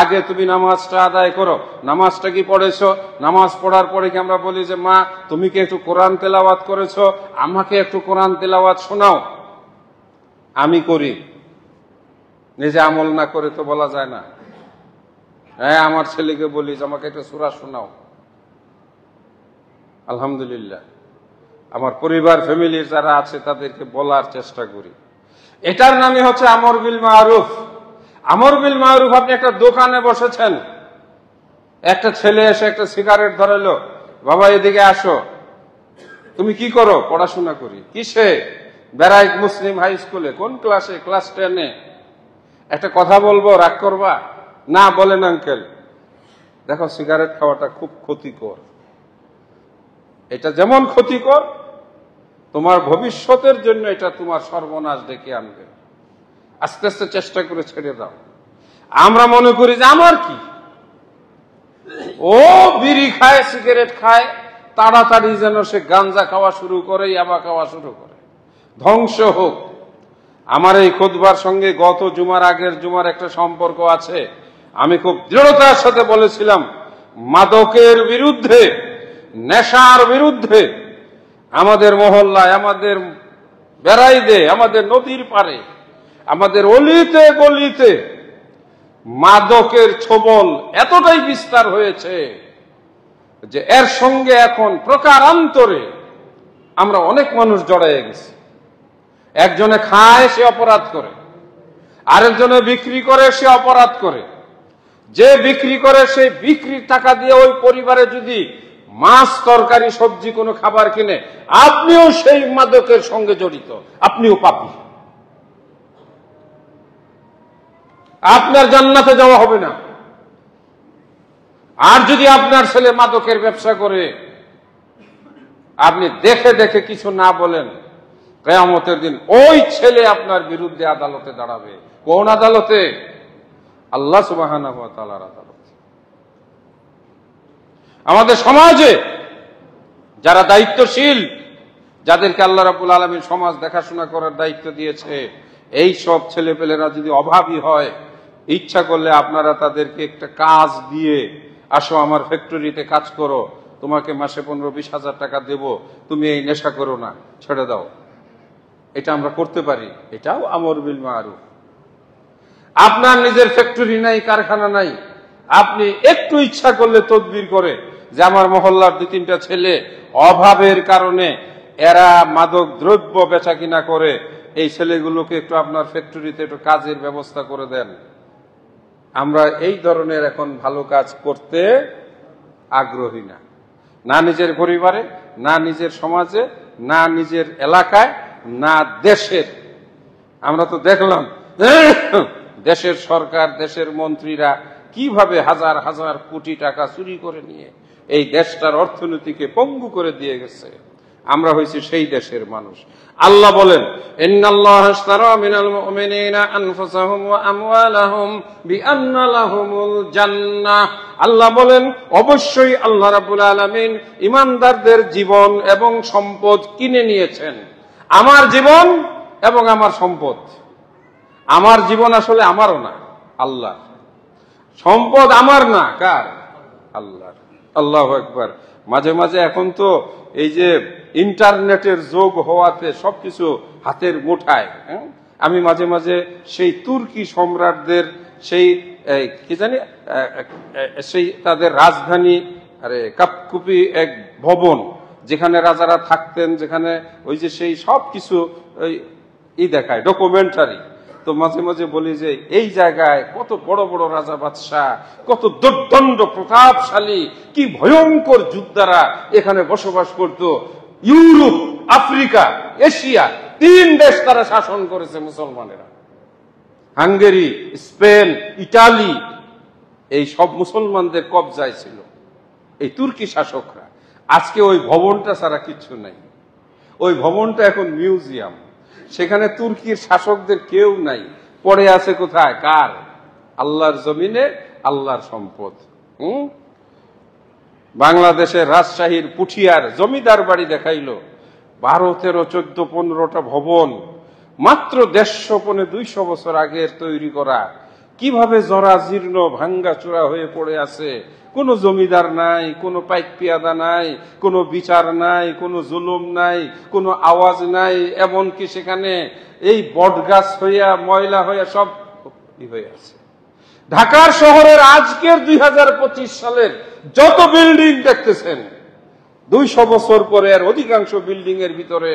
আগে তুমি নামাজটা আদায় করো। নামাজটা কি পড়েছো? নামাজ পড়ার পরে কি আমরা বলি যে মা তুমি কি একটু কোরআন তেলাওয়াত করেছো? আমাকে একটু কোরআন তেলাওয়াত শোনাও। আমি করি, নিজে আমল না করে তো বলা যায় না। হ্যাঁ, আমার ছেলেকে বলি যে আমাকে একটা সূরা শোনাও। আলহামদুলিল্লাহ, আমার পরিবার ফ্যামিলির যারা আছে তাদেরকে বলার চেষ্টা করি। এটার নামই হচ্ছে আমর বিল মারুফ। আমর বিল মারুফ। আপনি একটা দোকানে বসেছেন, একটা ছেলে এসে একটা সিগারেট ধরালো, বাবা এদিকে আসো। তুমি কি করো? পড়াশোনা করি। কিসে? বেরাইক মুসলিম হাই স্কুলে। কোন ক্লাসে? ক্লাস 10-এ। একটা কথা বলবো, রাগ করবা? না, বলেন আঙ্কেল। দেখো, সিগারেট খাওয়াটা খুব ক্ষতিকর। এটা যেমন ক্ষতিকর, তোমার ভবিষ্যতের জন্য এটা তোমার সর্বনাশ ডেকে আনবে। আস্তে আস্তে চেষ্টা করে ছেড়ে দাও। আমরা মনে করি যে আমার কি, ও বিড়ি খায়, সিগারেট খায়, তাড়াতাড়ি যেন সে গাঞ্জা খাওয়া শুরু করে, ইয়াবা খাওয়া শুরু করে, ধ্বংস হোক। আমার এই খুতবার সঙ্গে গত জুমার আগের জুমার একটা সম্পর্ক আছে। আমি খুব দৃঢ়তার সাথে বলেছিলাম, মাদকের বিরুদ্ধে, নেশার বিরুদ্ধে আমাদের মহল্লায়, আমাদের বেড়াইদে, আমাদের নদীর পারে, আমাদের অলিতে গলিতে মাদকের ছোবল এতটাই বিস্তার হয়েছে যে এর সঙ্গে এখন প্রকারান্তরে আমরা অনেক মানুষ জড়াইয়া গেছি। একজনে খায়, সে অপরাধ করে, আরেকজনে বিক্রি করে, সে অপরাধ করে। যে বিক্রি করে সেই বিক্রির টাকা দিয়ে ওই পরিবারে যদি মাছ, তরকারি, সবজি কোনো খাবার কিনে, আপনিও সেই মাদকের সঙ্গে জড়িত, আপনিও পাপী। আপনার জান্নাতে যাওয়া হবে না। আর যদি আপনার ছেলে মাদকের ব্যবসা করে, আপনি দেখে দেখে কিছু না বলেন, কিয়ামতের দিন ওই ছেলে আপনার বিরুদ্ধে আদালতে দাঁড়াবে। কোন আদালতে? আল্লাহ সুবহানাহু ওয়া তাআলার আদালতে। আমাদের সমাজে যারা দায়িত্বশীল, যাদেরকে আল্লাহ রাব্বুল আলামিন সমাজ দেখাশোনা করার দায়িত্ব দিয়েছে, এই সব ছেলেপেলেরা যদি অভাবী হয়, ইচ্ছা করলে আপনারা তাদেরকে একটা কাজ দিয়ে, আসো আমার ফ্যাক্টরিতে কাজ করো, তোমাকে মাসে 15-20 হাজার টাকা দেব, তুমি এই নেশা করো না, ছেড়ে দাও। এটা আমরা করতে পারি। এটাও আমর বিল মারুফ। আপনার নিজের ফ্যাক্টরি নাই, কারখানা নাই, আপনি একটু ইচ্ছা করলে তদবির করে যে আমার মহল্লার 2-3টা ছেলে অভাবের কারণে এরা মাদক দ্রব্য বেচা কিনা করে, এই ছেলেগুলোকে একটু আপনার ফ্যাক্টরিতে একটু কাজের ব্যবস্থা করে দেন। আমরা এই ধরনের এখন ভালো কাজ করতে আগ্রহী না, না নিজের পরিবারে, না নিজের সমাজে, না নিজের এলাকায়, না দেশের। আমরা তো দেখলাম দেশের সরকার, দেশের মন্ত্রীরা কিভাবে হাজার হাজার কোটি টাকা চুরি করে নিয়ে এই দেশটার অর্থনীতিকে পঙ্গু করে দিয়ে গেছে। আমরা হইছি সেই দেশের মানুষ। আল্লাহ বলেন, ইন্নাল্লাহা আশতারা মিনাল মুমিনিনা আনফুসাহুম ওয়া আমওয়ালাহুম বিআন্না লাহুমুল জান্নাহ। আল্লাহ বলেন, অবশ্যই আল্লাহ রাব্বুল আলামিন ঈমানদারদের জীবন এবং সম্পদ কিনে নিয়েছেন। আমার জীবন এবং আমার সম্পদ, আমার জীবন আসলে আমারও না, আল্লাহ। সম্পদ আমার না, কার? আল্লাহর। আল্লাহু আকবার। মাঝে মাঝে এখন তো এই যে ইন্টারনেটের যোগ হওয়াতে সবকিছু হাতের মুঠায়, আমি মাঝে মাঝে সেই তুর্কি সম্রাটদের সেই কি জানি সেই তাদের রাজধানী কাপকুপি এক ভবন যেখানে রাজারা থাকতেন, যেখানে ওই যে সেই সবকিছু দেখায় ডকুমেন্টারি। তো মাঝে মাঝে বলি যে এই জায়গায় কত বড় বড় রাজা বাদশাহ, কত দুর্দণ্ড প্রতাপশালী, কি ভয়ঙ্কর যোদ্ধারা এখানে বসবাস করত। ইউরোপ, আফ্রিকা, এশিয়া 3 দেশ তারা শাসন করেছে মুসলমানেরা। হাঙ্গেরি, স্পেন, ইটালি, এই সব মুসলমানদের কবজায় ছিল এই তুর্কি শাসকরা। আজকে ওই ভবনটা ছাড়া কিচ্ছু নাই। ওই ভবনটা এখন মিউজিয়াম। সেখানে তুর্কির শাসকদের কেউ নাই, পড়ে আছে কোথায়? কার? আল্লাহর জমিনে, আল্লাহর সম্পদ। বাংলাদেশের রাজশাহীর পুঠিয়ার জমিদার বাড়ি দেখাইলো 12, 13, 14, 15টা ভবন, মাত্র 150-200 বছর আগের তৈরি করা। কিভাবে জরাজীর্ণ ভাঙ্গা চূড়া হয়ে পড়ে আছে। কোনো জমিদার নাই, কোনো পাইক পিয়াদা নাই, কোনো বিচার নাই, কোনো জুলুম নাই, কোনো আওয়াজ নাই। এমনকি সেখানে এই বটগাছ হইয়া ময়লা হইয়া সব হয়ে আছে। ঢাকার শহরের আজকের 2025 সালের যত বিল্ডিং দেখতেছেন, 200 বছর পরে আর অধিকাংশ বিল্ডিং এর ভিতরে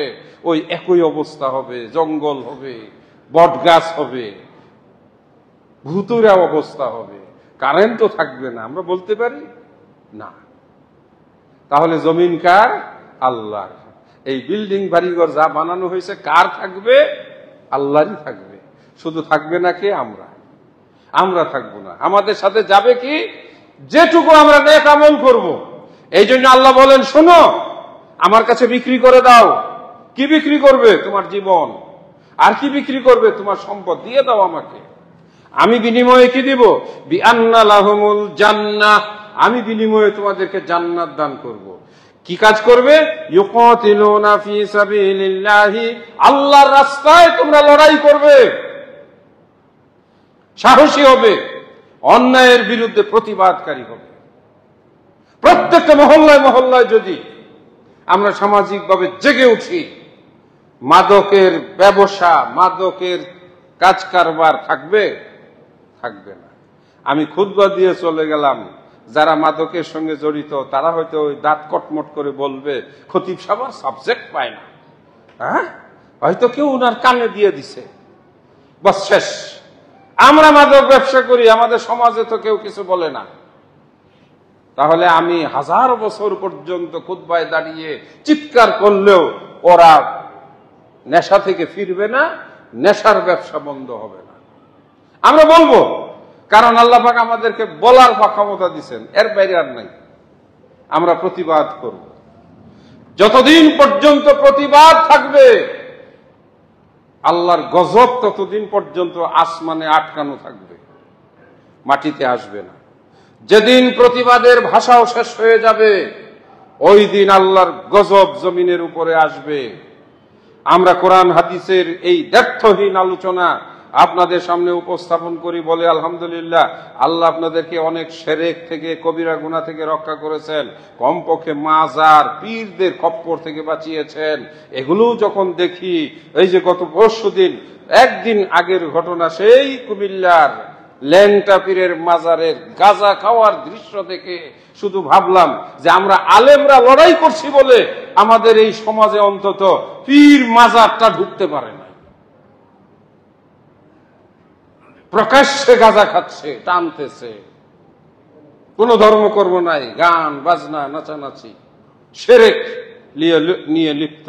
ওই একই অবস্থা হবে। জঙ্গল হবে, বটগাছ হবে, ভুতুড়া অবস্থা হবে, কারেন্টও থাকবে না। আমরা বলতে পারি না। তাহলে জমিন কার? আল্লাহর। এই বিল্ডিং বাড়িঘর যা বানানো হয়েছে কার থাকবে? আল্লাহরই থাকবে। শুধু থাকবে না কে? আমরা থাকবো না। আমাদের সাথে যাবে কি? যেটুকু আমরা নেক আমল করব। এই জন্য আল্লাহ বলেন, শোনো, আমার কাছে বিক্রি করে দাও। কি বিক্রি করবে? তোমার জীবন। আর কি বিক্রি করবে? তোমার সম্পদ দিয়ে দাও আমাকে। আমি বিনিময়ে কি দিব? বিআন্না লাহুমুল জান্নাহ। আমি বিনিময়ে তোমাদেরকে জান্নাত দান করব। কি কাজ করবে? ইউকাতিলুনা ফি সাবিলিল্লাহি। আল্লাহর রাস্তায় তোমরা লড়াই করবে, সাহসী হবে, অন্যায়ের বিরুদ্ধে প্রতিবাদকারী হবে। প্রত্যেকটা মহল্লায় মহল্লায় যদি আমরা সামাজিকভাবে জেগে উঠি, মাদকের ব্যবসা, মাদকের কাজ কারবার থাকবে না। আমি খুতবা দিয়ে চলে গেলাম, যারা মাদকের সঙ্গে জড়িত তারা হয়তো ওই দাঁত কটমট করে বলবে, খতিব সাহেব সাবজেক্ট পায় না, হয়তো কেউ ওনার কানে দিয়ে দিছে, বাস শেষ। আমরা মাদক ব্যবসা করি, আমাদের সমাজে তো কেউ কিছু বলে না। তাহলে আমি 1000 বছর পর্যন্ত খুতবায় দাঁড়িয়ে চিৎকার করলেও ওরা নেশা থেকে ফিরবে না, নেশার ব্যবসা বন্ধ হবে না। আমরা বলবো, কারণ আল্লাহ পাক আমাদেরকে বলার ক্ষমতা দিচ্ছেন, এর বাইরে আর নাই। আমরা প্রতিবাদ করব। যতদিন পর্যন্ত প্রতিবাদ থাকবে, আল্লাহর গজব ততদিন পর্যন্ত আসমানে আটকানো থাকবে, মাটিতে আসবে না। যেদিন প্রতিবাদের ভাষাও শেষ হয়ে যাবে, ওই দিন আল্লাহর গজব জমিনের উপরে আসবে। আমরা কোরআন হাদিসের এই দ্ব্যর্থহীন আলোচনা আপনাদের সামনে উপস্থাপন করি বলে আলহামদুলিল্লাহ, আল্লাহ আপনাদেরকে অনেক শিরক থেকে, কবিরা গুনাহ থেকে রক্ষা করেছেন, কমপক্ষে মাজার পীরদের খপ্পর থেকে বাঁচিয়েছেন। এগুলো যখন দেখি, এই যে গত পরশুদিন, একদিন আগের ঘটনা, সেই কুমিল্লার ল্যাংটা পীরের মাজারের গাঁজা খাওয়ার দৃশ্য দেখে শুধু ভাবলাম যে আমরা আলেমরা লড়াই করছি বলে আমাদের এই সমাজে অন্তত পীর মাজারটা ঢুকতে পারে না। প্রকাশ্যে গাঁজা খাচ্ছে, টানতেছে, কোন ধর্মকর্ম নাই, গান বাজনা, নাচানাচি, শিরক নিয়ে লিপ্ত।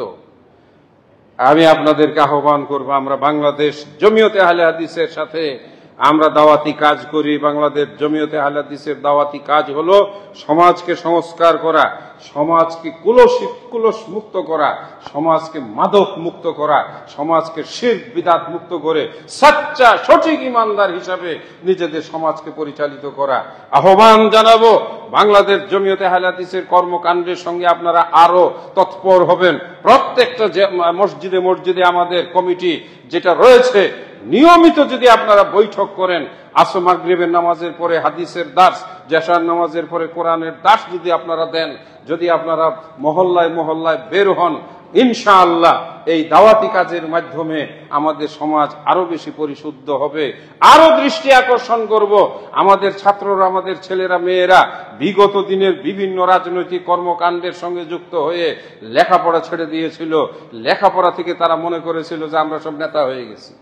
আমি আপনাদেরকে আহ্বান করব, আমরা বাংলাদেশ জমিয়তে আহলে হাদিসের সাথে আমরা দাওয়াতি কাজ করি। বাংলাদেশ জমিয়তে আহলে হাদিসের দাওয়াতি কাজ হলো সমাজকে সংস্কার করা, সমাজকে কুলস মুক্ত করা, সমাজকে মাদক মুক্ত করা, সমাজকে শিরক বিদআত মুক্ত করে সচ্চা সঠিক ইমানদার হিসাবে নিজেদের সমাজকে পরিচালিত করা। আহ্বান জানাবো, বাংলাদেশ জমিয়তে আহলে হাদিসের কর্মকাণ্ডের সঙ্গে আপনারা আরো তৎপর হবেন। প্রত্যেকটা মসজিদে মসজিদে আমাদের কমিটি যেটা রয়েছে, নিয়মিত যদি আপনারা বৈঠক করেন, আসর মাগরিবের নামাজের পরে হাদিসের দাস, জাশার নামাজের পরে কোরআনের দাস যদি আপনারা দেন, যদি আপনারা মহল্লায় মহল্লায় বের হন, ইনশাআল্লাহ এই দাওয়াতি কাজের মাধ্যমে আমাদের সমাজ আরো বেশি পরিশুদ্ধ হবে। আরো দৃষ্টি আকর্ষণ করব, আমাদের ছাত্ররা, আমাদের ছেলেরা মেয়েরা বিগত দিনের বিভিন্ন রাজনৈতিক কর্মকাণ্ডের সঙ্গে যুক্ত হয়ে লেখাপড়া ছেড়ে দিয়েছিল। লেখাপড়া থেকে তারা মনে করেছিল যে আমরা সব নেতা হয়ে গেছি।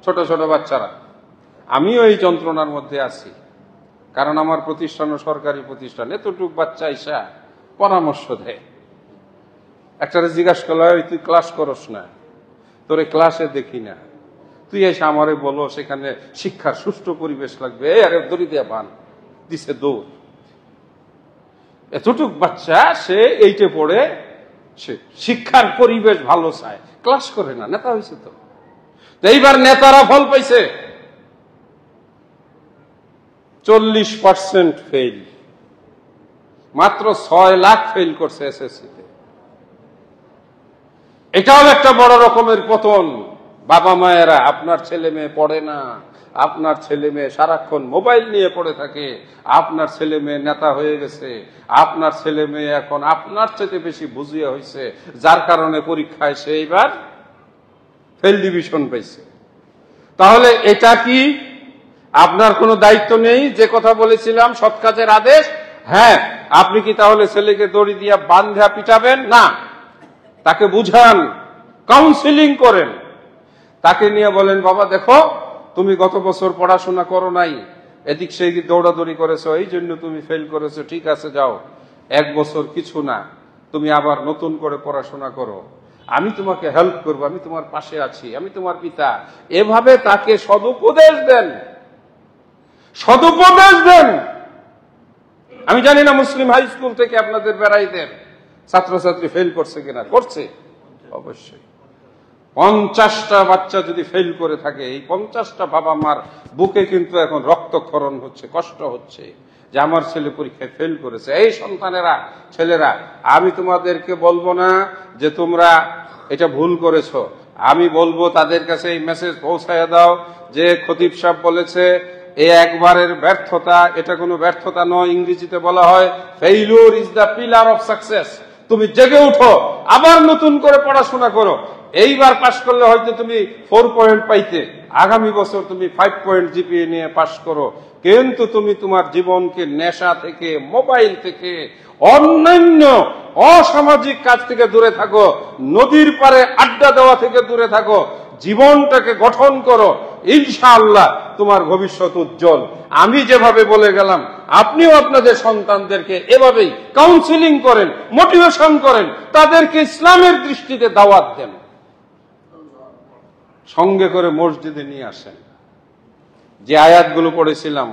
ছোট ছোট বাচ্চারা, আমিও এই যন্ত্রণার মধ্যে আছি, কারণ আমার প্রতিষ্ঠানও সরকারি প্রতিষ্ঠান। এতটুক বাচ্চা এসা পরামর্শ দেয়, একটা জিজ্ঞাসা করলে হয় তুই ক্লাস করস না, তোরে ক্লাসে দেখি না, তুই এসে আমারে বলো সেখানে শিক্ষার সুষ্ঠু পরিবেশ লাগবে, আরে দড়ি দিয়া বান দিছে দৌড়। এতটুক বাচ্চা সে এইটে পড়ে, সে শিক্ষার পরিবেশ ভালো চায়, ক্লাস করে না, নেতা হয়েছে। তো এইবার নেতারা ফল পাইছে, 40% ফেল, মাত্র 6 লাখ ফেল করছে এসএসসিতে। এটাও একটা বড় রকমের পতন। বাবা মায়েরা, আপনার ছেলে মেয়ে পড়ে না, আপনার ছেলে মেয়ে সারাক্ষণ মোবাইল নিয়ে পড়ে থাকে, আপনার ছেলে মেয়ে নেতা হয়ে গেছে, আপনার ছেলে মেয়ে এখন আপনার চাইতে বেশি বুঝিয়া হয়েছে, যার কারণে পরীক্ষায় সে এইবার ফেল ডিভিশন পাইছে। তাহলে এটা কি আপনার কোনো দায়িত্ব নেই? যে কথা বলেছিলাম সৎ কাজের আদেশ, হ্যাঁ, আপনি কি তাহলে ছেলেকে দড়ি দিয়া বান্ধা পিটাবেন না? তাকে বুঝান, কাউন্সিলিং করেন, তাকে নিয়ে বলেন, বাবা দেখো তুমি গত বছর পড়াশোনা করো নাই, এদিক সেদিক দৌড়াদৌড়ি করেছো, এই জন্য তুমি ফেল করেছো, ঠিক আছে যাও, 1 বছর কিছু না, তুমি আবার নতুন করে পড়াশোনা করো, আমি তোমাকে হেল্প করবো, আমি তোমার পাশে আছি, আমি তোমার পিতা। এভাবে তাকে সদুপদেশ দেন, সদুপদেশ দেন। আমি জানি না মুসলিম হাই স্কুল থেকে আপনাদের বেড়াইদের ছাত্রছাত্রী ফেল করছে কিনা, করছে অবশ্যই। 50টা বাচ্চা যদি ফেল করে থাকে, এই 50টা বাবা মার বুকে কিন্তু এখন রক্তক্ষরণ হচ্ছে, কষ্ট হচ্ছে যে আমার ছেলে পরীক্ষায় ফেল করেছে। এই সন্তানেরা, ছেলেরা, আমি তোমাদেরকে বলবো না যে তোমরা এটা ভুল করেছো, আমি বলবো তাদের কাছে এই মেসেজ পৌঁছায় দাও যে খতিব সাহেব বলেছে এই একবারের ব্যর্থতা, এটা কোনো ব্যর্থতা নয়। ইংরেজিতে বলা হয় failure is the pillar of success. তুমি জেগে উঠো, আবার নতুন করে পড়াশোনা করো। এইবার পাশ করলে হয়তো তুমি 4 পয়েন্ট পাইতে, আগামী বছর তুমি 5 পয়েন্ট জিপিএ নিয়ে পাশ করো, কিন্তু তুমি তোমার জীবনকে নেশা থেকে, মোবাইল থেকে, অন্যান্য অসামাজিক কাজ থেকে দূরে থাকো, নদীর পারে আড্ডা দেওয়া থেকে দূরে থাকো, জীবনটাকে গঠন করো, ইনশাআল্লাহ তোমার ভবিষ্যৎ উজ্জ্বল। আমি যেভাবে বলে গেলাম, আপনিও আপনাদের সন্তানদেরকে এভাবেই কাউন্সিলিং করেন, মোটিভেশন করেন, তাদেরকে ইসলামের দৃষ্টিতে দাওয়াত দেন, সঙ্গে করে মসজিদে নিয়ে আসেন। যে আয়াতগুলো পড়েছিলাম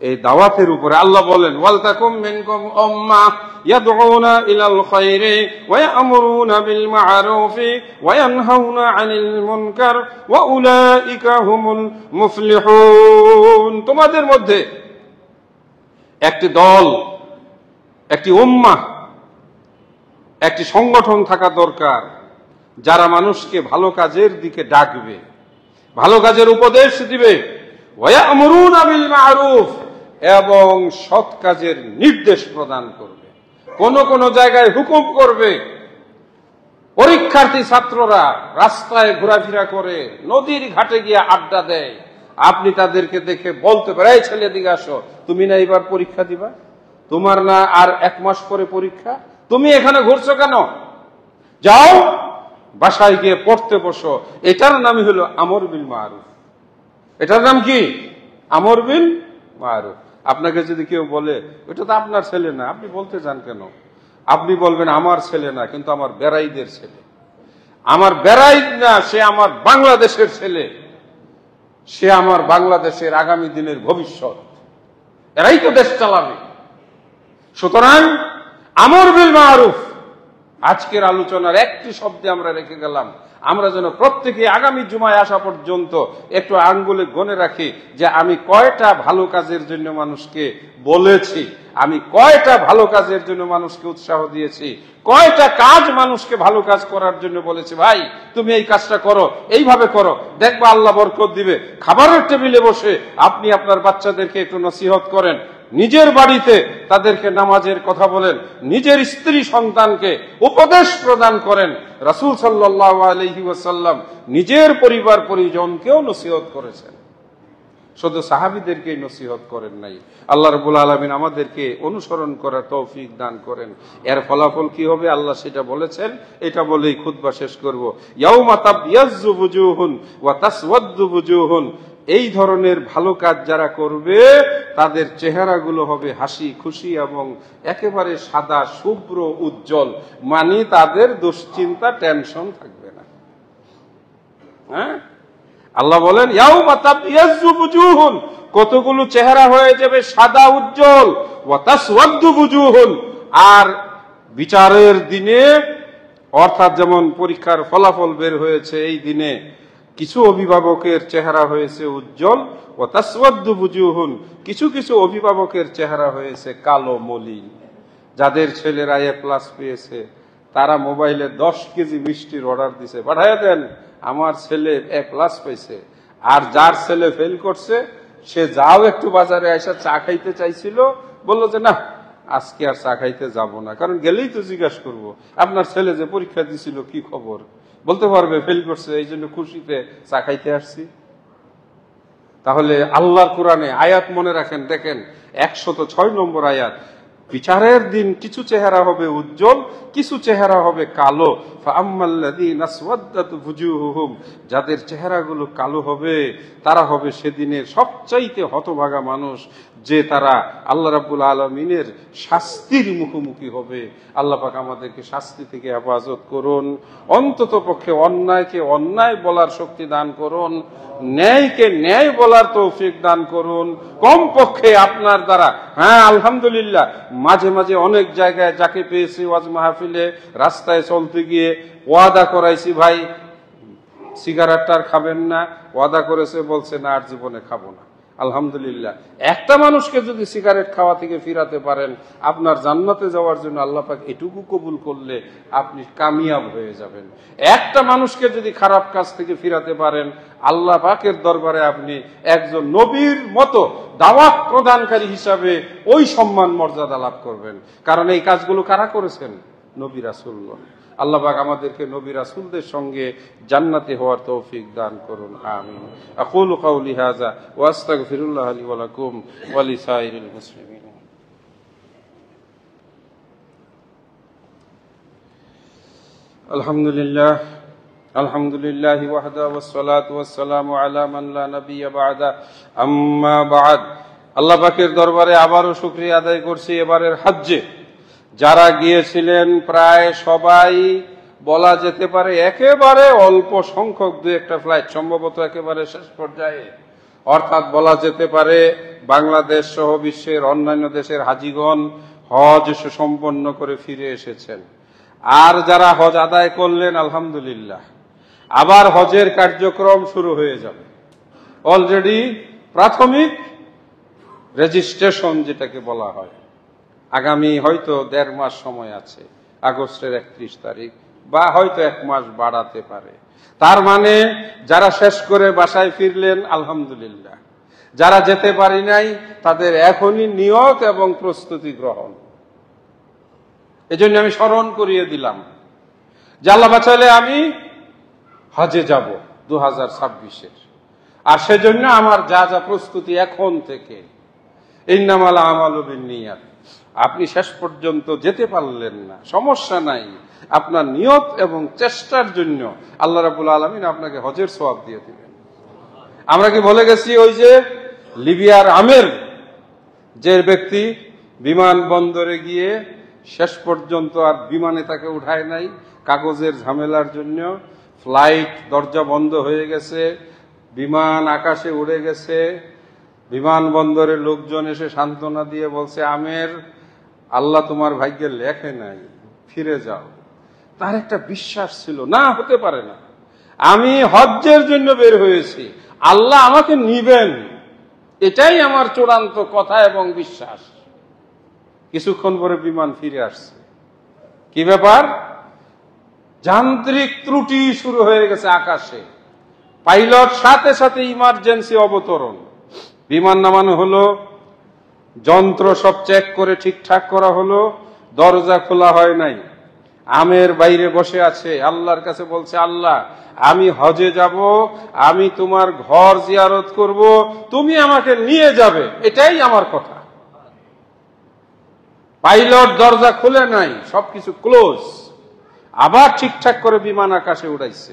এই দাওয়াতের উপরে, আল্লাহ বলেন ওয়ালতাকুম মিনকুম উম্মাহ ইয়াদউনা ইলাল খায়রি ওয়া ইয়ামুরুনা বিল মা'রুফি ওয়া ইয়ানহাউনা আনিল মুনকার ওয়া উলাইকা হুমুল মুফলিহুন। তোমাদের মধ্যে একটি দল, একটি উম্মাহ, একটি সংগঠন থাকা দরকার, যারা মানুষকে ভালো কাজের দিকে ডাকবে, ভালো কাজের উপদেশ দিবে, ওয়া ইয়ামুরুনা বিল মা'রুফ, এবং সৎ কাজের নির্দেশ প্রদান করবে, কোন কোন জায়গায় হুকুম করবে। পরীক্ষার্থী ছাত্ররা রাস্তায় ঘোরাফেরা করে, নদীর ঘাটে গিয়ে আড্ডা দেয়, আপনি তাদেরকে দেখে বলতে পারেন, এই ছেলে দিকে আসো, তুমি না এবার পরীক্ষা দিবা, তোমার না আর 1 মাস পরে পরীক্ষা, তুমি এখানে ঘুরছো কেন? যাও বাসায় গিয়ে পড়তে বসো। এটার নামই হলো আমর বিল মারুফ। এটার নাম কি? আমর বিল মারুফ। আপনাকে যদি কেউ বলে ওটা তো আপনার ছেলে না, আপনি বলতে চান কেন? আপনি বলবেন আমার ছেলে না, কিন্তু আমার বেড়াইদের ছেলে। আমার বেড়াই না, সে আমার বাংলাদেশের ছেলে, সে আমার বাংলাদেশের আগামী দিনের ভবিষ্যৎ, এরাই তো দেশ চালাবে। সুতরাং আমর বিল মারুফ, আজকের আলোচনার একটি শব্দে আমরা রেখে গেলাম, আমরা যেন প্রত্যেকে আগামী জুমায় আসা পর্যন্ত একটু আঙ্গুলে গণে রাখি যে আমি কয়টা ভালো কাজের জন্য মানুষকে বলেছি, আমি কয়টা ভালো কাজের জন্য মানুষকে উৎসাহ দিয়েছি, কয়টা কাজ মানুষকে ভালো কাজ করার জন্য বলেছি, ভাই তুমি এই কাজটা করো, এইভাবে করো, দেখবা আল্লাহ বরকত দিবে। খাবারের টেবিলে বসে আপনি আপনার বাচ্চাদেরকে একটু নসিহত করেন, নিজের বাড়িতে তাদেরকে নামাজের কথা বলেন, নিজের স্ত্রী সন্তানকে উপদেশ প্রদান করেন। রাসূল সাল্লাল্লাহু আলাইহি ওয়াসাল্লাম নিজের পরিবার পরিজনকেও নসিহত করেছেন, শুধু সাহাবীদেরকে নসিহত করেন নাই। আল্লাহ রাব্বুল আলামিন আমাদেরকে অনুসরণ করার তৌফিক দান করেন। এর ফলাফল কি হবে আল্লাহ সেটা বলেছেন, এটা বলেই খুতবা শেষ করব। ইয়াউমা তাবইয়াজ্জু বুজুহুন ওয়া তাসওয়াদ্দু বুজুহুন, এই ধরনের ভালো কাজ যারা করবে তাদের চেহারাগুলো হবে হাসি খুশি এবং একেবারে সাদা শুভ্র উজ্জ্বল, মানে তাদের দুশ্চিন্তা টেনশন থাকবে না। হ্যাঁ, আল্লাহ বলেন ইয়াউমা তাবইয়াজ্জু বুজুহুন, কতগুলো চেহারা হয়ে যাবে সাদা উজ্জ্বল, ওয়া তাসওয়াদ্দু বুজুহুন, আর বিচারের দিনে অর্থাৎ যেমন পরীক্ষার ফলাফল বের হয়েছে এই দিনে কিছু অভিভাবকের চেহারা হয়েছে উজ্জ্বল, ওয়া তাসওয়াদ্দু বুজুহুন, কিছু কিছু অভিভাবকের চেহারা হয়েছে কালো মলিন। যাদের ছেলেরা A+ পেয়েছে তারা মোবাইলে 10 কেজি মিষ্টির অর্ডার দিছে, পাঠাইয়া দেন আমার ছেলে A+ পেয়েছে। আর যার ছেলে ফেল করছে সে যাও একটু বাজারে এসে চা খাইতে চাইছিল, বললো যে না আজকে আর চা খাইতে যাব না, কারণ গেলেই তো জিজ্ঞাসা করবো আপনার ছেলে যে পরীক্ষা দিছিল কি খবর, বলতে পারবে ফেল করছে, এই জন্য খুশিতে চা খাইতে আসছি। তাহলে আল্লাহর কোরআনে আয়াত মনে রাখেন, দেখেন 106 নম্বর আয়াত, বিচারের দিন কিছু চেহারা হবে উজ্জ্বল, কিছু চেহারা হবে কালো। ফাআম্মাল্লাযীনা আসওয়াদ্দাত বুজুহুহুম, যাদের চেহারাগুলো কালো হবে তারা হবে সেদিনের সবচাইতে হতভাগা মানুষ, যে তারা আল্লাহ রাব্বুল আলামিনের শাস্তির মুখোমুখি হবে। আল্লাহ পাক আমাদেরকে শাস্তি থেকে হেফাজত করুন, অন্তত পক্ষে অন্যায়কে অন্যায় বলার শক্তি দান করুন, ন্যায়কে ন্যায় বলার তৌফিক দান করুন। কম পক্ষে আপনার দ্বারা, হ্যাঁ আলহামদুলিল্লাহ, মাঝে মাঝে অনেক জায়গায় যাকে পেয়েছি ওয়াজ মাহফিলে রাস্তায় চলতে গিয়ে ওয়াদা করাইছি, ভাই সিগারেটটা খাবেন না, ওয়াদা করেছে, বলছে না আর জীবনে খাবো না। আলহামদুলিল্লাহ, একটা মানুষকে যদি সিগারেট খাওয়া থেকে ফিরাতে পারেন, আপনার জান্নাতে যাওয়ার জন্য আল্লাহ পাক এটুকু কবুল করলে আপনি কামিয়াব হয়ে যাবেন। একটা মানুষকে যদি খারাপ কাজ থেকে ফিরাতে পারেন, আল্লাহ পাকের দরবারে আপনি একজন নবীর মতো দাওয়াত প্রদানকারী হিসাবে ওই সম্মান মর্যাদা লাভ করবেন। কারণ এই কাজগুলো কারা করেছেন? নবী রাসূলগণ। আল্লাহ পাক আমাদেরকে নবী রাসূলদের সঙ্গে জান্নাতে হওয়ার তৌফিক দান করুন, আমিন। আকুলু কাউলি হাযা ওয়া আস্তাগফিরুল্লাহ লি ওয়া লাকুম ওয়া লিসাইরিল মুসলিমিন। আলহামদুলিল্লাহ, আলহামদুলিল্লাহ ওয়াহদা ওয়াস সালাতু ওয়াস সালামু আলা মান লা নাবিয়্যা বা'দা, আম্মা বা'দ। আল্লাহ পাকের দরবারে আবারও শুকরিয়া আদায় করছি। এবারের হজ্জে যারা গিয়েছিলেন প্রায় সবাই, বলা যেতে পারে একেবারে অল্প সংখ্যক দু একটা ফ্লাইট, সম্ভবত একেবারে শেষ পর্যায়ে, অর্থাৎ বলা যেতে পারে বাংলাদেশ সহ বিশ্বের অন্যান্য দেশের হাজিগণ হজ সম্পন্ন করে ফিরে এসেছেন। আর যারা হজ আদায় করলেন আলহামদুলিল্লাহ, আবার হজের কার্যক্রম শুরু হয়ে যাবে। অলরেডি প্রাথমিক রেজিস্ট্রেশন যেটাকে বলা হয়, আগামী হয়তো 1.5 মাস সময় আছে, আগস্টের 31 তারিখ, বা হয়তো 1 মাস বাড়াতে পারে। তার মানে যারা শেষ করে বাসায় ফিরলেন আলহামদুলিল্লাহ, যারা যেতে পারি নাই তাদের এখনই নিয়ত এবং প্রস্তুতি গ্রহণ। এজন্য আমি স্মরণ করিয়ে দিলাম যে আল্লাহ বাঁচালে আমি হজে যাব 2026-এর, আর সেজন্য আমার যা যা প্রস্তুতি এখন থেকে। ইন্নামাল আমালু বিন্নিয়াত। আপনি শেষ পর্যন্ত যেতে পারলেন না, সমস্যা নাই, আপনার নিয়ত এবং চেষ্টার জন্য আল্লাহ রাব্বুল আলামিন আপনাকে হজের সওয়াব দিয়ে দিবেন। আমরা কি ভুলে গেছি ওই যে লিবিয়ার আমের, যে ব্যক্তি বিমানবন্দরে গিয়ে শেষ পর্যন্ত আর বিমানে তাকে উঠায় নাই, কাগজের ঝামেলার জন্য ফ্লাইট দরজা বন্ধ হয়ে গেছে, বিমান আকাশে উড়ে গেছে, বিমানবন্দরের লোকজন এসে সান্ত্বনা দিয়ে বলছে, আমের, আল্লাহ তোমার ভাগ্যে লেখে নাই, ফিরে যাও। তার একটা বিশ্বাস ছিল, না হতে পারে না, আমি হজ্জের জন্য বের হয়েছি, আল্লাহ আমাকে নিবেন, এটাই আমার চূড়ান্ত কথা এবং বিশ্বাস। কিছুক্ষণ পরে বিমান ফিরে আসছে। কি ব্যাপার? যান্ত্রিক ত্রুটি শুরু হয়ে গেছে আকাশে। পাইলট সাথে সাথে ইমার্জেন্সি অবতরণ, বিমান নামানো হলো, যন্ত্র সব চেক করে ঠিকঠাক করা হলো, দরজা খোলা হয় নাই। আমের বাইরে বসে আছে, আল্লাহর কাছে বলছে, আল্লাহ আমি হজে যাব, আমি তোমার ঘর জিয়ারত করব, তুমি আমাকে নিয়ে যাবে, এটাই আমার কথা। পাইলট দরজা খুলে নাই, সবকিছু ক্লোজ। আবার ঠিকঠাক করে বিমান আকাশে উড়াইছে।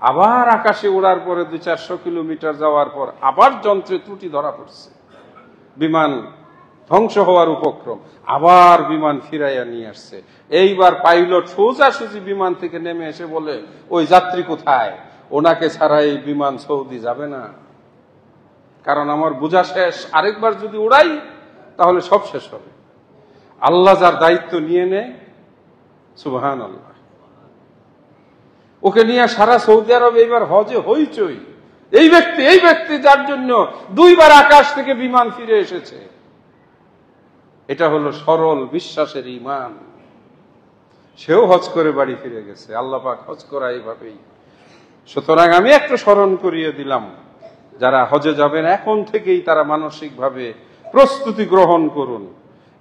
আবার আকাশে উড়ার পরে 200-400 কিলোমিটার যাওয়ার পর আবার যন্ত্রে ত্রুটি ধরা পড়ছে, বিমান ধ্বংস হওয়ার উপক্রম। আবার বিমান ফিরাইয়া নিয়ে আসছে। এইবার পাইলট সোজাসুজি বিমান থেকে নেমে এসে বলে, ওই যাত্রী কোথায়? ওনাকে ছাড়া এই বিমান সৌদি যাবে না, কারণ আমার বোঝা শেষ, আরেকবার যদি উড়াই তাহলে সব শেষ হবে। আল্লাহ যার দায়িত্ব নিয়ে নেয়, সুবহানাল্লাহ, ওকে নিয়ে সারা সৌদি আরব এইবার হজে হইচই। এই ব্যক্তি যার জন্য 2 বার আকাশ থেকে বিমান ফিরে এসেছে। এটা হলো সরল বিশ্বাসের ঈমান। সেও হজ করে বাড়ি ফিরে গেছে। আল্লাহ পাক হজ করা এইভাবেই। সুতরাং আমি একটু স্মরণ করিয়ে দিলাম, যারা হজে যাবেন এখন থেকেই তারা মানসিকভাবে প্রস্তুতি গ্রহণ করুন।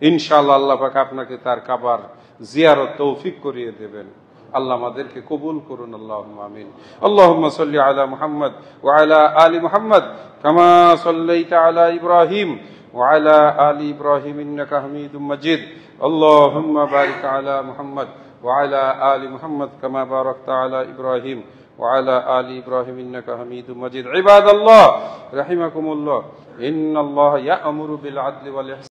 ইনশাআল্লাহ আল্লাহ পাক আপনাকে তার কাবার জিয়ারত তৌফিক করিয়ে দেবেন। আল্লাহ আমাদেরকে কবুল করুন, আল্লাহুম্মা আমিন। আল্লাহুম্মা সাল্লি আলা মুহাম্মদ ওয়া আলা আলি মুহাম্মদ কামা সাল্লাইতা আলা ইব্রাহিম ওয়া আলা আলি ইব্রাহিম ইন্নাকা হামিদুম মাজিদ। আল্লাহুম্মা বারিক আলা মুহাম্মদ ওয়া আলা আলি মুহাম্মদ কামা বারাকতা আলা ইব্রাহিম ওয়া আলা আলি ইব্রাহিম ইন্নাকা হামিদুম মাজিদ। ইবাদাল্লাহ রাহিমাকুমুল্লাহ, ইন্নাল্লাহা ইয়া'মুরু বিল আদলি ওয়াল ইহসান